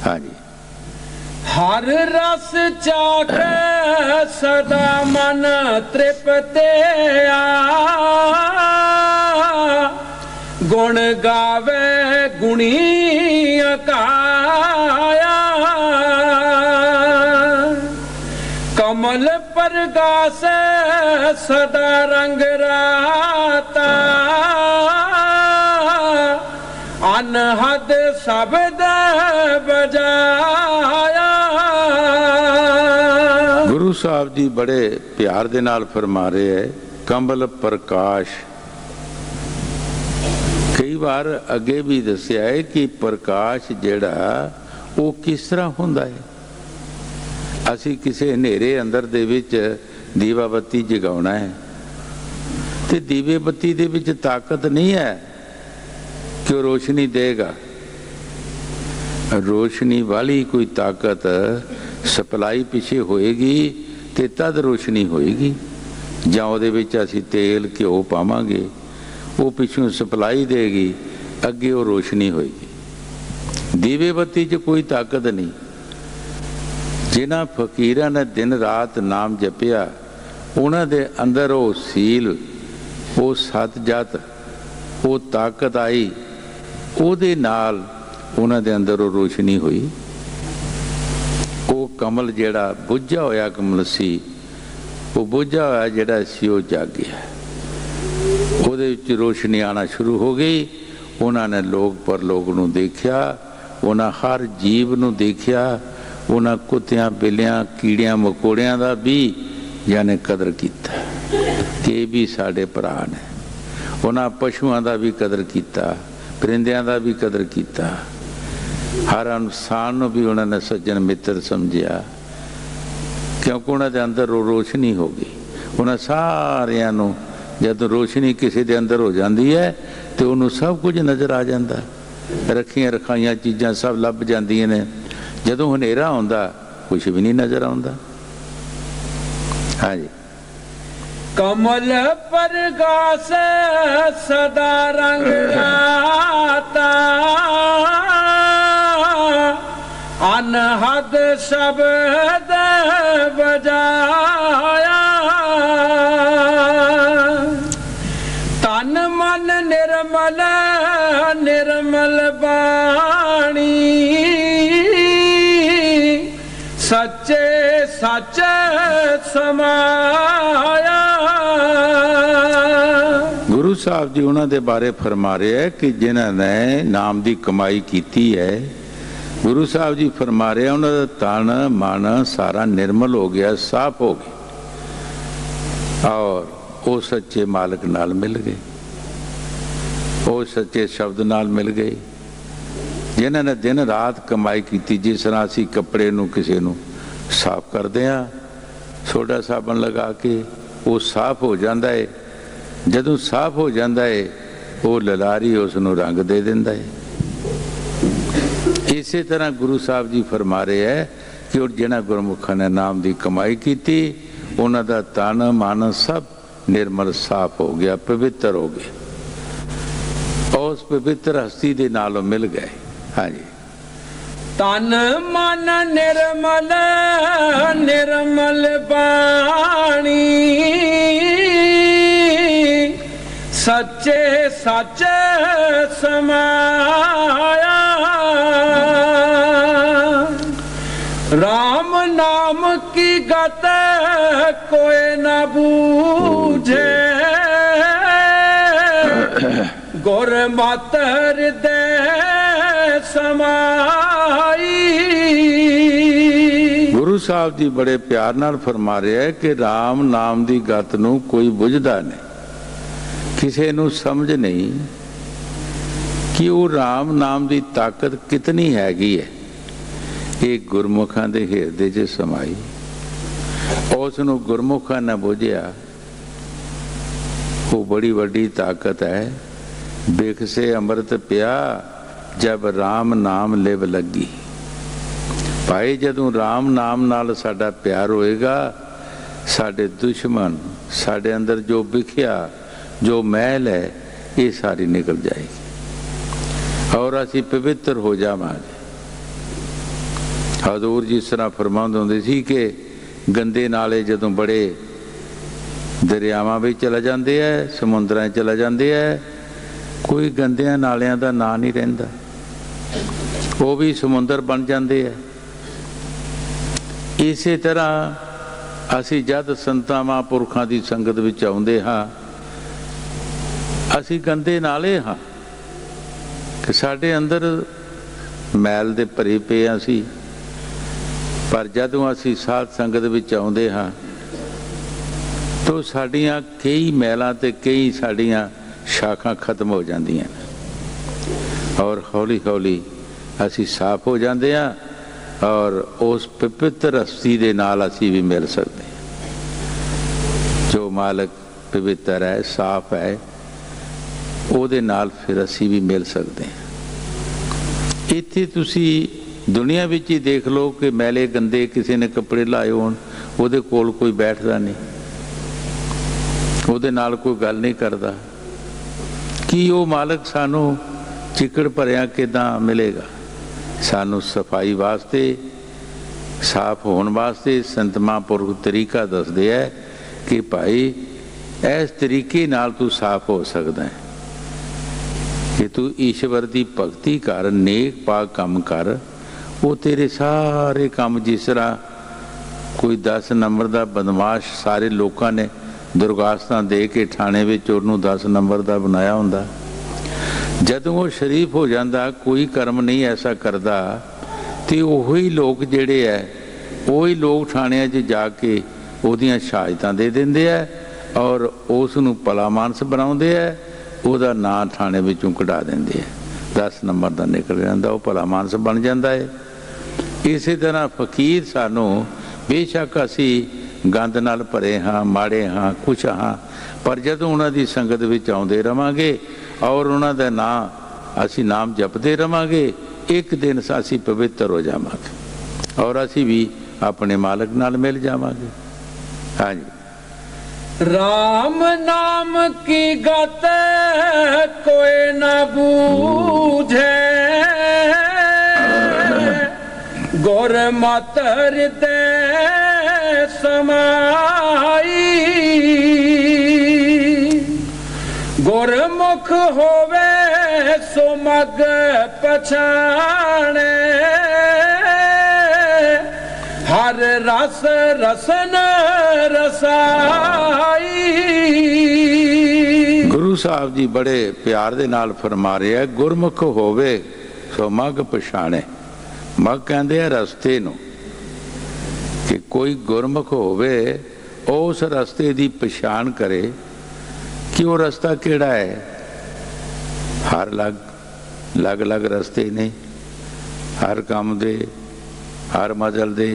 हाँ जी। हर रस चाख सदा मन तृप्तिया, गुण गावे गुणी काया। कमल प्रगास सदा रंग राता, अनहद शब्द बजाया। गुरु साहब जी बड़े प्यार दे नाल फरमा रहे है, कमल प्रकाश। कई बार अगे भी दसिया है कि प्रकाश जेड़ा वो किस तरह हुंदा है। असी किसी हनेरे अंदर दे विच दीवा बत्ती जगाउणा है, ते दीवे बत्ती दे विच ताकत नहीं है कि वो रोशनी देगा। रोशनी वाली कोई ताकत सप्लाई पिछे होएगी ते तद रोशनी होएगी, जां उहदे विच असीं तेल घिओ पावांगे, वो पिछों सप्लाई देगी, अगे वो रोशनी होएगी। दीवे बत्ती च कोई ताकत नहीं। जिन्हां फकीरां ने दिन रात नाम जपिया, उन्हां दे अंदर वो सील, वो सत जत, वो ताकत आई, ਉਹਦੇ ਨਾਲ ਉਹਨਾਂ ਦੇ ਅੰਦਰ ਉਹ ਰੋਸ਼ਨੀ ਹੋਈ। वो कमल जिहड़ा बुझा होया कमल सी, वो बुझा होया जिहड़ा सी वो जाग गया, ਉਹਦੇ ਵਿੱਚ रोशनी आना शुरू हो गई। उन्होंने लोग परलोक नूं देखिया, उन्हें हर जीव नूं देखिया, उन्हें कुत्तियां बिल्लियां कीड़ियां मकोड़ियां दा भी यानी कदर कीता कि ये भी साडे भरा ने। उन्हें पशुआं दा भी कदर कीता, परिंदियां दा भी कदर कीता, हर इंसान नूं भी उन्होंने सज्जन मित्र समझिया, क्योंकि उन्होंने अंदर रोशनी हो गई। उन्हें सारियां नूं जदों रोशनी किसी के अंदर हो जाती है तो उन्होंने सब कुछ नज़र आ जाता, रखियां रखाइयां चीज़ां सब लभ जांदियां ने। जदों हनेरा आउंदा कुछ भी नहीं नज़र आउंदा। हाँ जी। कमल प्रकाश सदा रंग राता, अनहद शब्द बजाया, तन मन निर्मल निर्मल बाणी, सच्चे सच समाया। गुरु साहब जी उन्होंने बारे फरमा रहे हैं कि जिन्होंने नाम की कमाई की है, गुरु साहब जी फरमा रहे हैं उन्होंने तन मन सारा निर्मल हो गया, साफ हो गया और वो सच्चे मालिक नाल मिल गए, वो सच्चे शब्द नाल मिल गए। जिन्होंने दिन रात कमाई की, जिस तरह असी कपड़े नूं किसी नूं साफ करते हैं सोडा साबन लगा के, वो साफ हो जाता है। जदों साफ हो जाता है वो ललारी उसनूं रंग दे दिंदा है। इसी तरह गुरु साहब जी फरमा रहे हैं कि जिन्हां गुरमुखां ने नाम की कमाई की, उन्हां दा तन मन सब निर्मल साफ हो गया, पवित्र हो गया, उस पवित्र हस्ती दे नालों मिल गए। हाँ जी। तन मन निर्मल निर्मल बाणी, सच्चे सच समाया, राम नाम की गत कोई न बूझे, गुर मत हृदय समाई। गुरु साहब जी बड़े प्यार नाल फरमा रहे हैं कि राम नाम की गत नूं कोई बुझदा नहीं, किसी नूं समझ नहीं कि वो राम नाम की ताकत कितनी हैगी है। एक गुरमुखां दे हिरदे च समाई, उस नूं गुरमुखां ने बुझिया, वो बड़ी वड्डी ताकत है। बिखसे अमृत पिया जब राम नाम लिव लगी। भाई जदों राम नाम नाल साडा प्यार होएगा, साडे दुश्मन, साडे अंदर जो बिखिया जो मैल है ये सारी निकल जाएगी और असी पवित्र हो जावांगे। हजूर जिस तरह फरमाउंदे हुंदे सी कि गंदे नाले जदों बड़े दरियावां विच चला जांदे है, समुद्रां चला जांदे है, कोई गंदियां नालियां दा नां नहीं रहिंदा, वो भी समुंदर बन जाते हैं। इस तरह असी जद संतां महापुरखां की संगत विच आउंदे हां, असी गंदे नाले हाँ कि साडे अंदर मैल दे भरे पे असी, पर जदों असी साध संगत विच आउंदे हां तो साडियां कई मैलां ते कई साडियां शाखां खत्म हो जांदियां और हौली हौली असी साफ हो जाते हैं और उस पवित्र हस्ती दे नाल असी भी मिल सकते हैं। जो मालिक पवित्र है, साफ है, ਉਹਦੇ ਨਾਲ फिर असी भी मिल सकते हैं। इत्थे तुसी दुनिया विच ही देख लो कि मैले गंदे किसी ने कपड़े लाए होण, ਉਹਦੇ कोल कोई बैठदा नहीं, ਉਹਦੇ ਨਾਲ कोई गल नहीं करता कि वो मालिक सानू चिकड़ भरिया किदां मिलेगा। सानू सफाई वास्ते, साफ होने वास्ते संत महापुरख तरीका दसदे है कि भाई इस तरीके नाल तू साफ हो सकता है कि तू ईश्वर की भगती कर, नेक पाक काम कर, वो तेरे सारे काम जिस तरह कोई 10 नंबर का बदमाश सारे लोगों ने दुर्गासना दे के थाने में उन्होंने 10 नंबर का बनाया होंदा, जदों वो शरीफ हो जाता कोई कर्म नहीं ऐसा करता तो वही लोग जेड़े है वही लोग थाणियां च जाके उहदियां शहादतां दे दिंदे है और उस नूं भला मानस बनाउंदे है, उहदा नां थाणे विचों कढा दिंदे है, 10 नंबर का निकल जाता, वो भला मानस बन जाता है। इस तरह फकीर सानू बेशक असी गंद नाल भरे हाँ, माड़े हाँ, कुछ हाँ, पर जदों उन्हां दी संगत विच आउंदे रहांगे और उन्हां दा नां असी नाम जपते रहांगे, एक दिन असी पवित्र हो जावांगे और असी भी अपने मालिक नाल मिल जावांगे। हाँ जी। राम नाम की गत कोई न बूझे, गुर मत हृदय समाई, गुरमुख होवे सो मग पछाणे, हर रस रसन रसाई। गुरु साहब जी बड़े प्यार दे नाल फरमा रहे हैं, गुरमुख होवे सो मग पछाणे। मग कहते हैं रस्ते नूं, कि कोई गुरमुख होवे उस रस्ते की पछाण करे कि वो रस्ता केड़ा है। हर अलग अलग रस्ते ने, हर काम दे, हर मजल दे,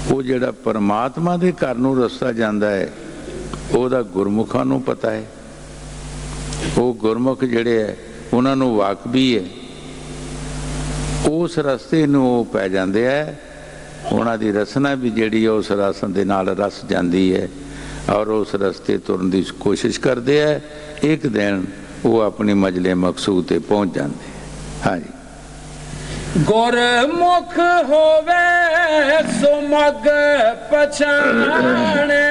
वो जिहड़ा परमात्मा दे घर नूं रस्ता जांदा है उहदा गुरमुखां नूं पता है। वो गुरमुख जिहड़े है उन्हां नूं वाकबी है, उस रस्ते नूं पै जांदे है, उन्हां दी रसना भी जिहड़ी है उस रस दे नाल रस जांदी है और उस रस्ते तुरन की कोशिश करते हैं। एक दिन वो अपनी मंजिले मकसूद ते पहुँच जाते हैं। हाँ जी। गुरमुख होवे सो मग पछाणे,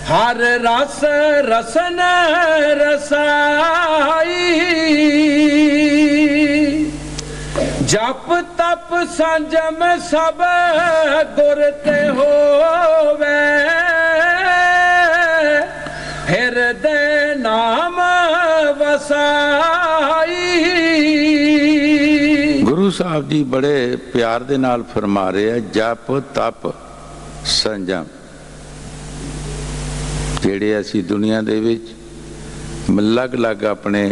हर रस रसन रसाई, जप तप संजम सब गुर ते होवे, हृदय नाम वसाई। गुरु साहब जी बड़े प्यार दे नाल फरमा रहे हैं, जप तप संजम जेड़े असी दुनिया दे विच अलग अलग अपने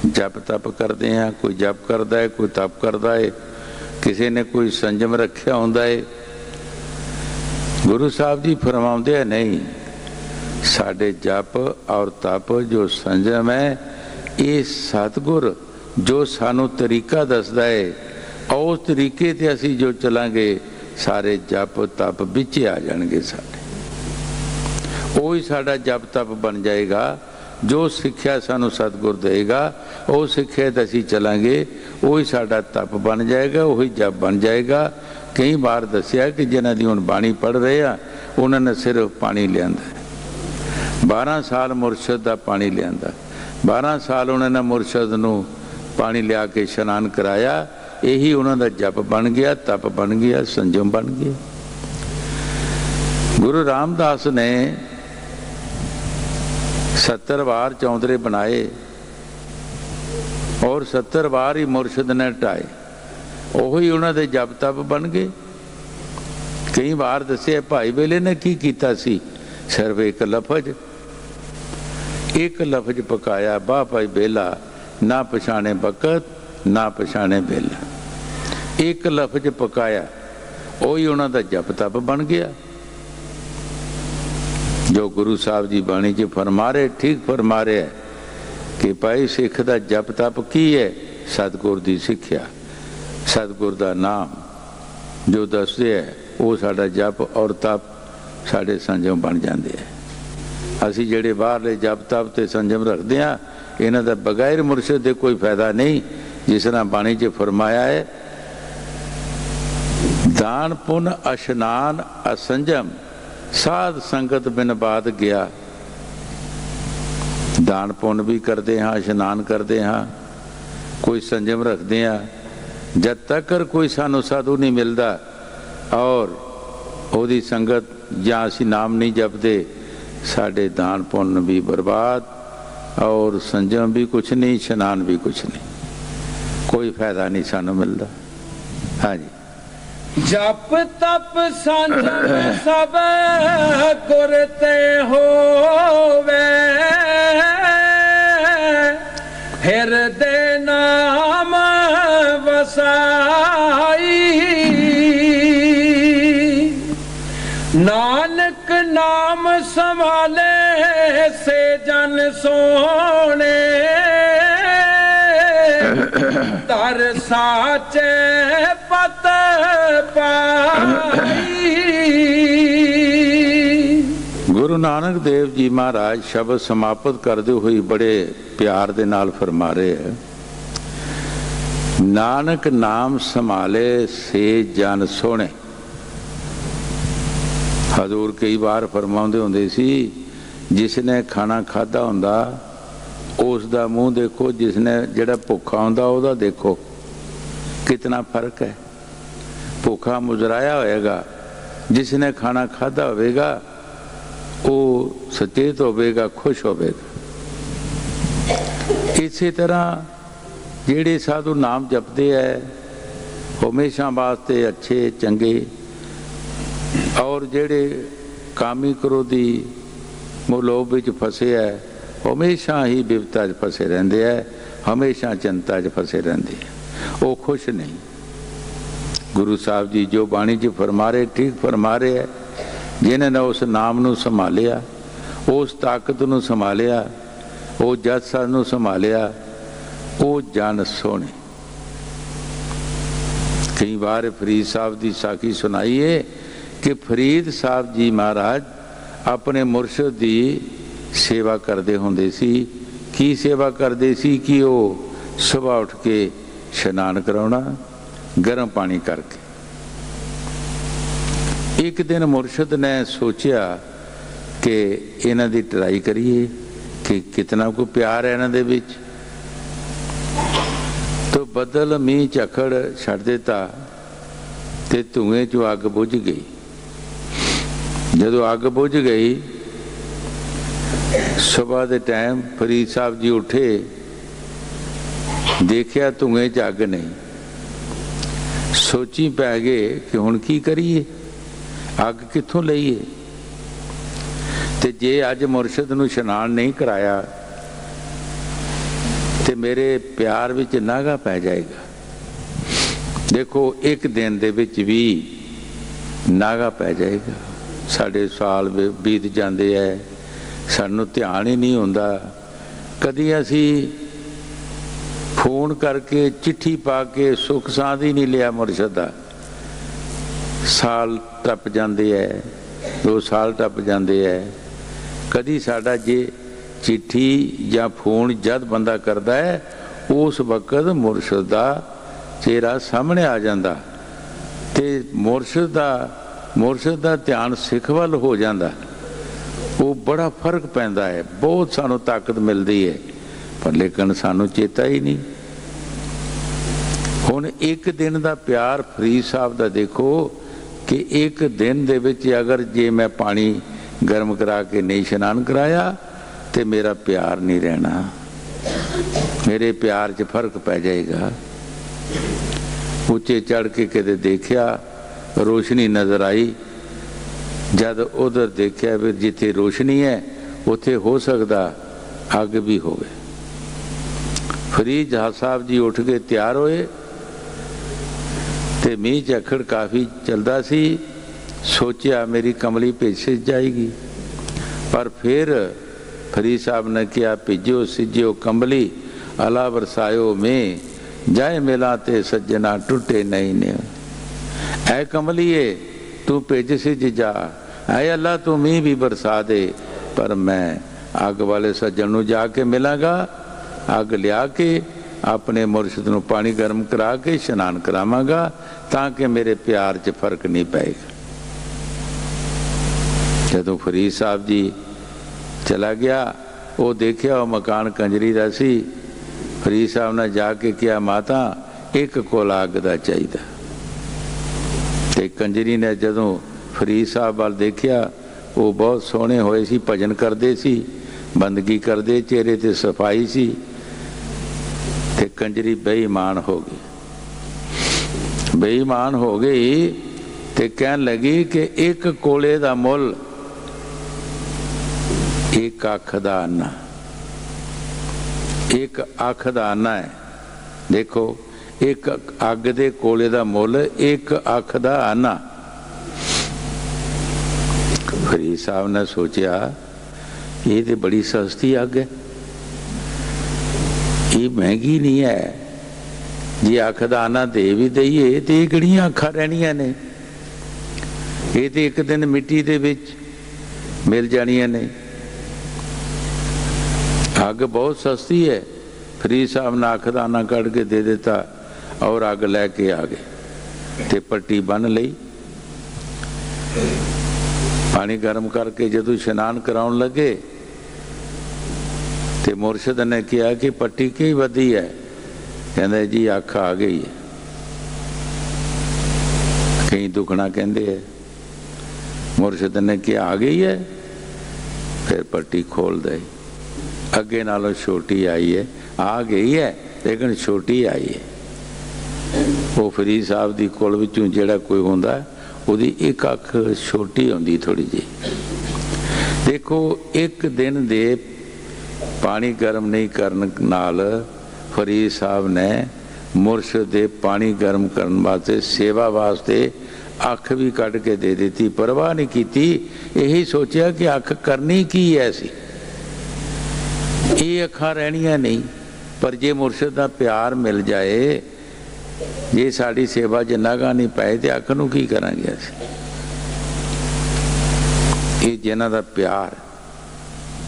जप तप करते हैं, कोई जप करता है, कोई तप करता है, किसी ने कोई संजम रखा होंदा है। गुरु साहब जी फरमाते हैं नहीं, साडे जप और तप जो संजम है ये सतगुर जो सानू तरीका दसदा है और उस तरीके ते असी जो चलांगे सारे जप तप विच आ जाएंगे, साडे वही साडा जप तप बन जाएगा। जो सिक्ख्या सानू सतगुर देगा वो सिक्ख्या ते असी चलांगे, वही साडा तप बन जाएगा, वही जप बन जाएगा। कई बार दसिया कि जिन्हां दी हुण बाणी पढ़ रहे आ उन्होंने सिर्फ पानी लियांदा, 12 साल मुरशद का पानी लियांदा, 12 साल उन्होंने मुरशद नूं पानी लिया के इशनान कराया, यही उन्होंने जप बन गया, तप बन गया, संजम बन गया। गुरु रामदास ने 70 वार चौंतरे बनाए और 70 वार ही मुरशद ने ढाए, वही उन्होंने जप तप बन गए। कई बार दसे भाई बेले ने की कीता सी, सिर्फ एक लफज पकाया, बाह भाई बेला ना पछाणे बकत ना पछाणे बेला, एक लफज पकाया, वही उन्होंने जप तप बन गया। जो गुरु साहब जी बाणी च फरमा रहे, ठीक फरमा रहे है कि भाई सिख का जप तप की है, सतगुर की सिक्ख्या, सतगुर का नाम जो दसदे है वो साडा जप और तप साडे संजम बन जाते हैं। असी जेड़े बाहरले जप तप ते संजम रखते हैं, इन्हां दा बगैर मुरशद दे कोई फायदा नहीं। जिस तरह बाणी च फरमाया है, दान पुन अशनान असंजम साध संगत बिन बात गया। दान पुन भी करते हाँ, इशनान करते हाँ, कोई संजम रखते हैं, जद तक कोई सानू साधु नहीं मिलता और ओदी संगत या असी नाम नहीं जपते, साढ़े दान पुण्य भी बर्बाद और संजम भी कुछ नहीं, स्नान भी कुछ नहीं, कोई फायदा नहीं सानू मिलता। हाँ जी। जप तप संजम सब करते होवे, हृदय नाम वसाई, नानक नाम संभाले से जन सोने, तर साचे पत पाई। गुरु नानक देव जी महाराज शब्द समाप्त करते हुए बड़े प्यार दे नाल फरमा रहे हैं, नानक नाम संभाले से जन सोने। हजूर कई बार फरमाउंदे हुंदे सी, जिसने खाना खाधा हुंदा उसका मुँह देखो, जिसने जिहड़ा भुखा हुंदा उहदा देखो, कितना फर्क है। भुखा मुजराया होएगा, जिसने खाना खाधा होगा वो सचेत होगा, खुश होगा। इसी तरह जिहड़े साधु नाम जपते हैं हमेशा वास्ते अच्छे चंगे, और जिहड़े कामी क्रोधी मोह विच फसे है हमेशा ही विपता च फसे रहंदे है, हमेशा चिंता च फसे रहंदे है, वो खुश नहीं। गुरु साहब जी जो बाणी च फरमा रहे ठीक फरमा रहे है, जिन्हें उस नाम नूं संभालिया, उस ताकत नूं संभालिया, वो जस साध नूं संभालिया, वो जन सोने। कई बार फरीद साहब की साखी सुनाई है कि फरीद साहब जी महाराज अपने मुरशद की सेवा करते होंदे सी। की सेवा करते सी कि वो सुबह उठ के स्नान कराउणा गर्म पानी करके। एक दिन मुरशद ने सोचा कि इन्हां दी ट्राई करिए कि कितना कोई प्यार है इन्हां दे विच। तो बदल मीह झक्खड़ छड्ड दिता ते धुएं चों अग बुझ गई। जदों अग बुझ गई सुबह के टाइम फरीद साहब जी उठे, देखिया धुएं च अग नहीं, सोची पै गए कि हुण की करिए, अग कित्थों लईए। ते जे अज मुरशद नूं इशनान नहीं कराया ते मेरे प्यार विच नागा पै जाएगा। देखो एक दिन दे विच भी नागा पै जाएगा। साढ़े साल बीत जाते है, सानू ध्यान ही नहीं होंदा। कदी असी फोन करके चिट्ठी पा के सुख सांध ही नहीं लिया मुरशद दा। साल टप जाते है, 2 साल टप जाते है। कदी साडा जे चिट्ठी या फोन जद बंदा करता है उस वक्त मुरशद दा चेहरा सामने आ जाता ते मुरशद दा ध्यान सिख वल हो जाता। वो बड़ा फर्क पैंदा है, बहुत सानू ताकत मिलती है, पर लेकिन सानू चेता ही नहीं। हुण एक दिन का प्यार फरीद साहब का देखो कि एक दिन दे विच अगर जे मैं पानी गर्म करा के नहीं स्नान कराया तो मेरा प्यार नहीं रहना, मेरे प्यार च फर्क पै जाएगा। उच्चे चढ़ के कदे देखिया रोशनी नजर आई, जद उधर देखिया भी जिथे रोशनी है उथे हो सकता अग भी होवे। फरीद साहब जी उठ के तैयार होए ते मीह झक्खड़ काफ़ी चलता सी। सोचा मेरी कमली भेज जाएगी, पर फिर फरीद साहब ने कहा भिजो सिजो कमली अला बरसायो में जाए मिला ते सज्जना टुटे नहीं ने। ऐ कमलिए तू भेज सिज जा, ऐ अल्लाह तू मीह भी बरसा दे, पर मैं अग वाले सज्जन नूं जाके मिलांगा, अग लिया के अपने मुरशद नूं पानी गर्म करा के स्नान करावांगा ताकि मेरे प्यार च फर्क नहीं पेगा। जदों फरीद साहब जी चला गया, वो देखिया वो मकान कंजरी का सी, फरीद साहब ने जाके कहा माता एक कोला अग दा चाहिदा। ते कंजरी ने जदों फरीद साहब वाल देखिया, वो बहुत सोहने होए सी, भजन करते सी, बंदगी करते, चेहरे ते सफाई सी। ते कंजरी बेईमान हो गई, बेईमान हो गई ते कहन लगी कि एक कोले दा मुल एक अख दा अन्ना, एक अख दा अन्ना है। देखो एक अग दे कोले दा मुल एक अख दा अन्ना। फरीद साहब ने सोचा ये तो बड़ी सस्ती अग है, ये महंगी नहीं है। जे अख दा अन्ना दे भी दईए तो ये किहड़ियां अखां रहणियां ने, ये तो एक दिन मिट्टी दे विच मिल जानियां ने। अग बहुत सस्ती है। फरीद साहब ने अख दा अन्ना कढ़ के दे दिता और अग लैके आ गए ते पट्टी बन लई। पानी गर्म करके जदों इशनान कराउण लगे ते मुरशद ने कहा कि पट्टी की वधी है? कहंदे जी अख आ गई है। कई दुखना कहंदे है। मुरशद ने कहा आ गई है, फिर पट्टी खोल दे। अगे नालों छोटी आई है, आ गई है लेकिन छोटी आई है। वो फरीद साहब की कुल विचों जिहड़ा कोई हुंदा उहदी एक अख छोटी होंदी थोड़ी जी। देखो एक दिन दे पानी गर्म नहीं करन नाल फरीद साहब ने मुरशद दे पानी गर्म करन वास्ते सेवा वास्ते अख भी कढ़ के दे दी। परवाह नहीं की, यही सोचा कि अख करनी की ऐसी, ये अखां रहनियां नहीं। पर जे मुरशद का प्यार मिल जाए, जे साड़ी सेवा च नागा नहीं पाए तो अख नूं की करांगे असीं। ये जिन्हां दा प्यार,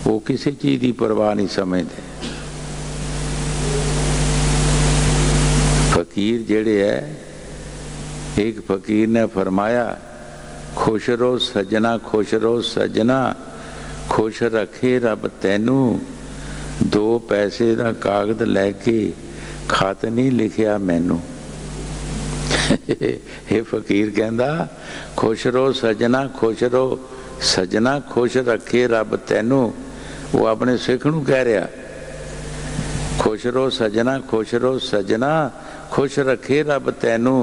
वो किसी चीज़ की परवाह नहीं समझते। फकीर जेड़े है, एक फकीर ने फरमाया खुश रहो सजना, खुश रहो सजना, खुश रखे रब तैनू, दो पैसे का कागज लैके खत नहीं लिखिया मैनू। ये फकीर कहंदा खुश रहो सजना, खुश रहो सजना, खुश रखे रब तैनू। वो अपने सिख नूं कह रहा खुश रहो सजना, खुश रहो सजना, खुश रखे रब तैनू,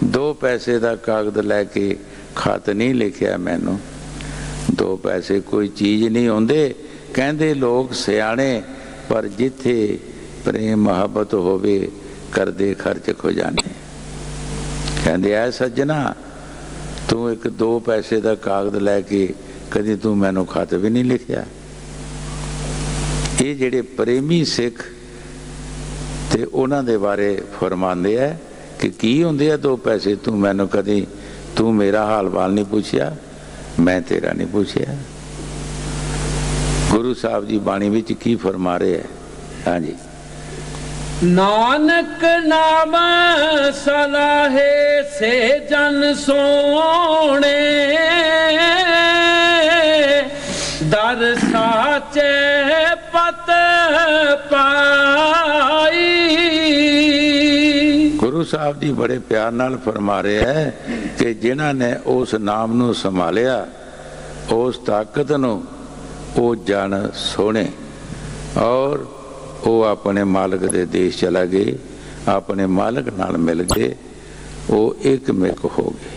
दो पैसे का कागज लैके खत नहीं लिखिया मैनू। दो पैसे कोई चीज़ नहीं होंदे कहंदे लोग सियाणे, पर जिथे प्रेम मुहब्बत होवे करदे खर्च खजाने। कहंदे ऐ सज्जना तू एक दो पैसे का कागज लैके कदी तू मैनू खत भी नहीं लिखिया। ये जिहड़े प्रेमी सिख ते उन्हां दे बारे फरमांदे है कि की हुंदे आ दो पैसे, तू मैनू कदी तू मेरा हाल वाल नहीं पूछिया, मैं तेरा नहीं पूछिया। गुरु साहब जी बाणी विच की फरमा रहे हैं? हाँ जी, नानक नाम सलाहे से जन सोने, दर साचे पत पाई। गुरु साहब जी बड़े प्यार नाल फरमा रहे हैं कि जिन्हां ने उस नाम नूं संभालिया, उस ताकत नूं वो जन सोने, और वो अपने मालिक दे देश चला गए, अपने मालिक नाल मिल गए, वो एक मिक हो गए।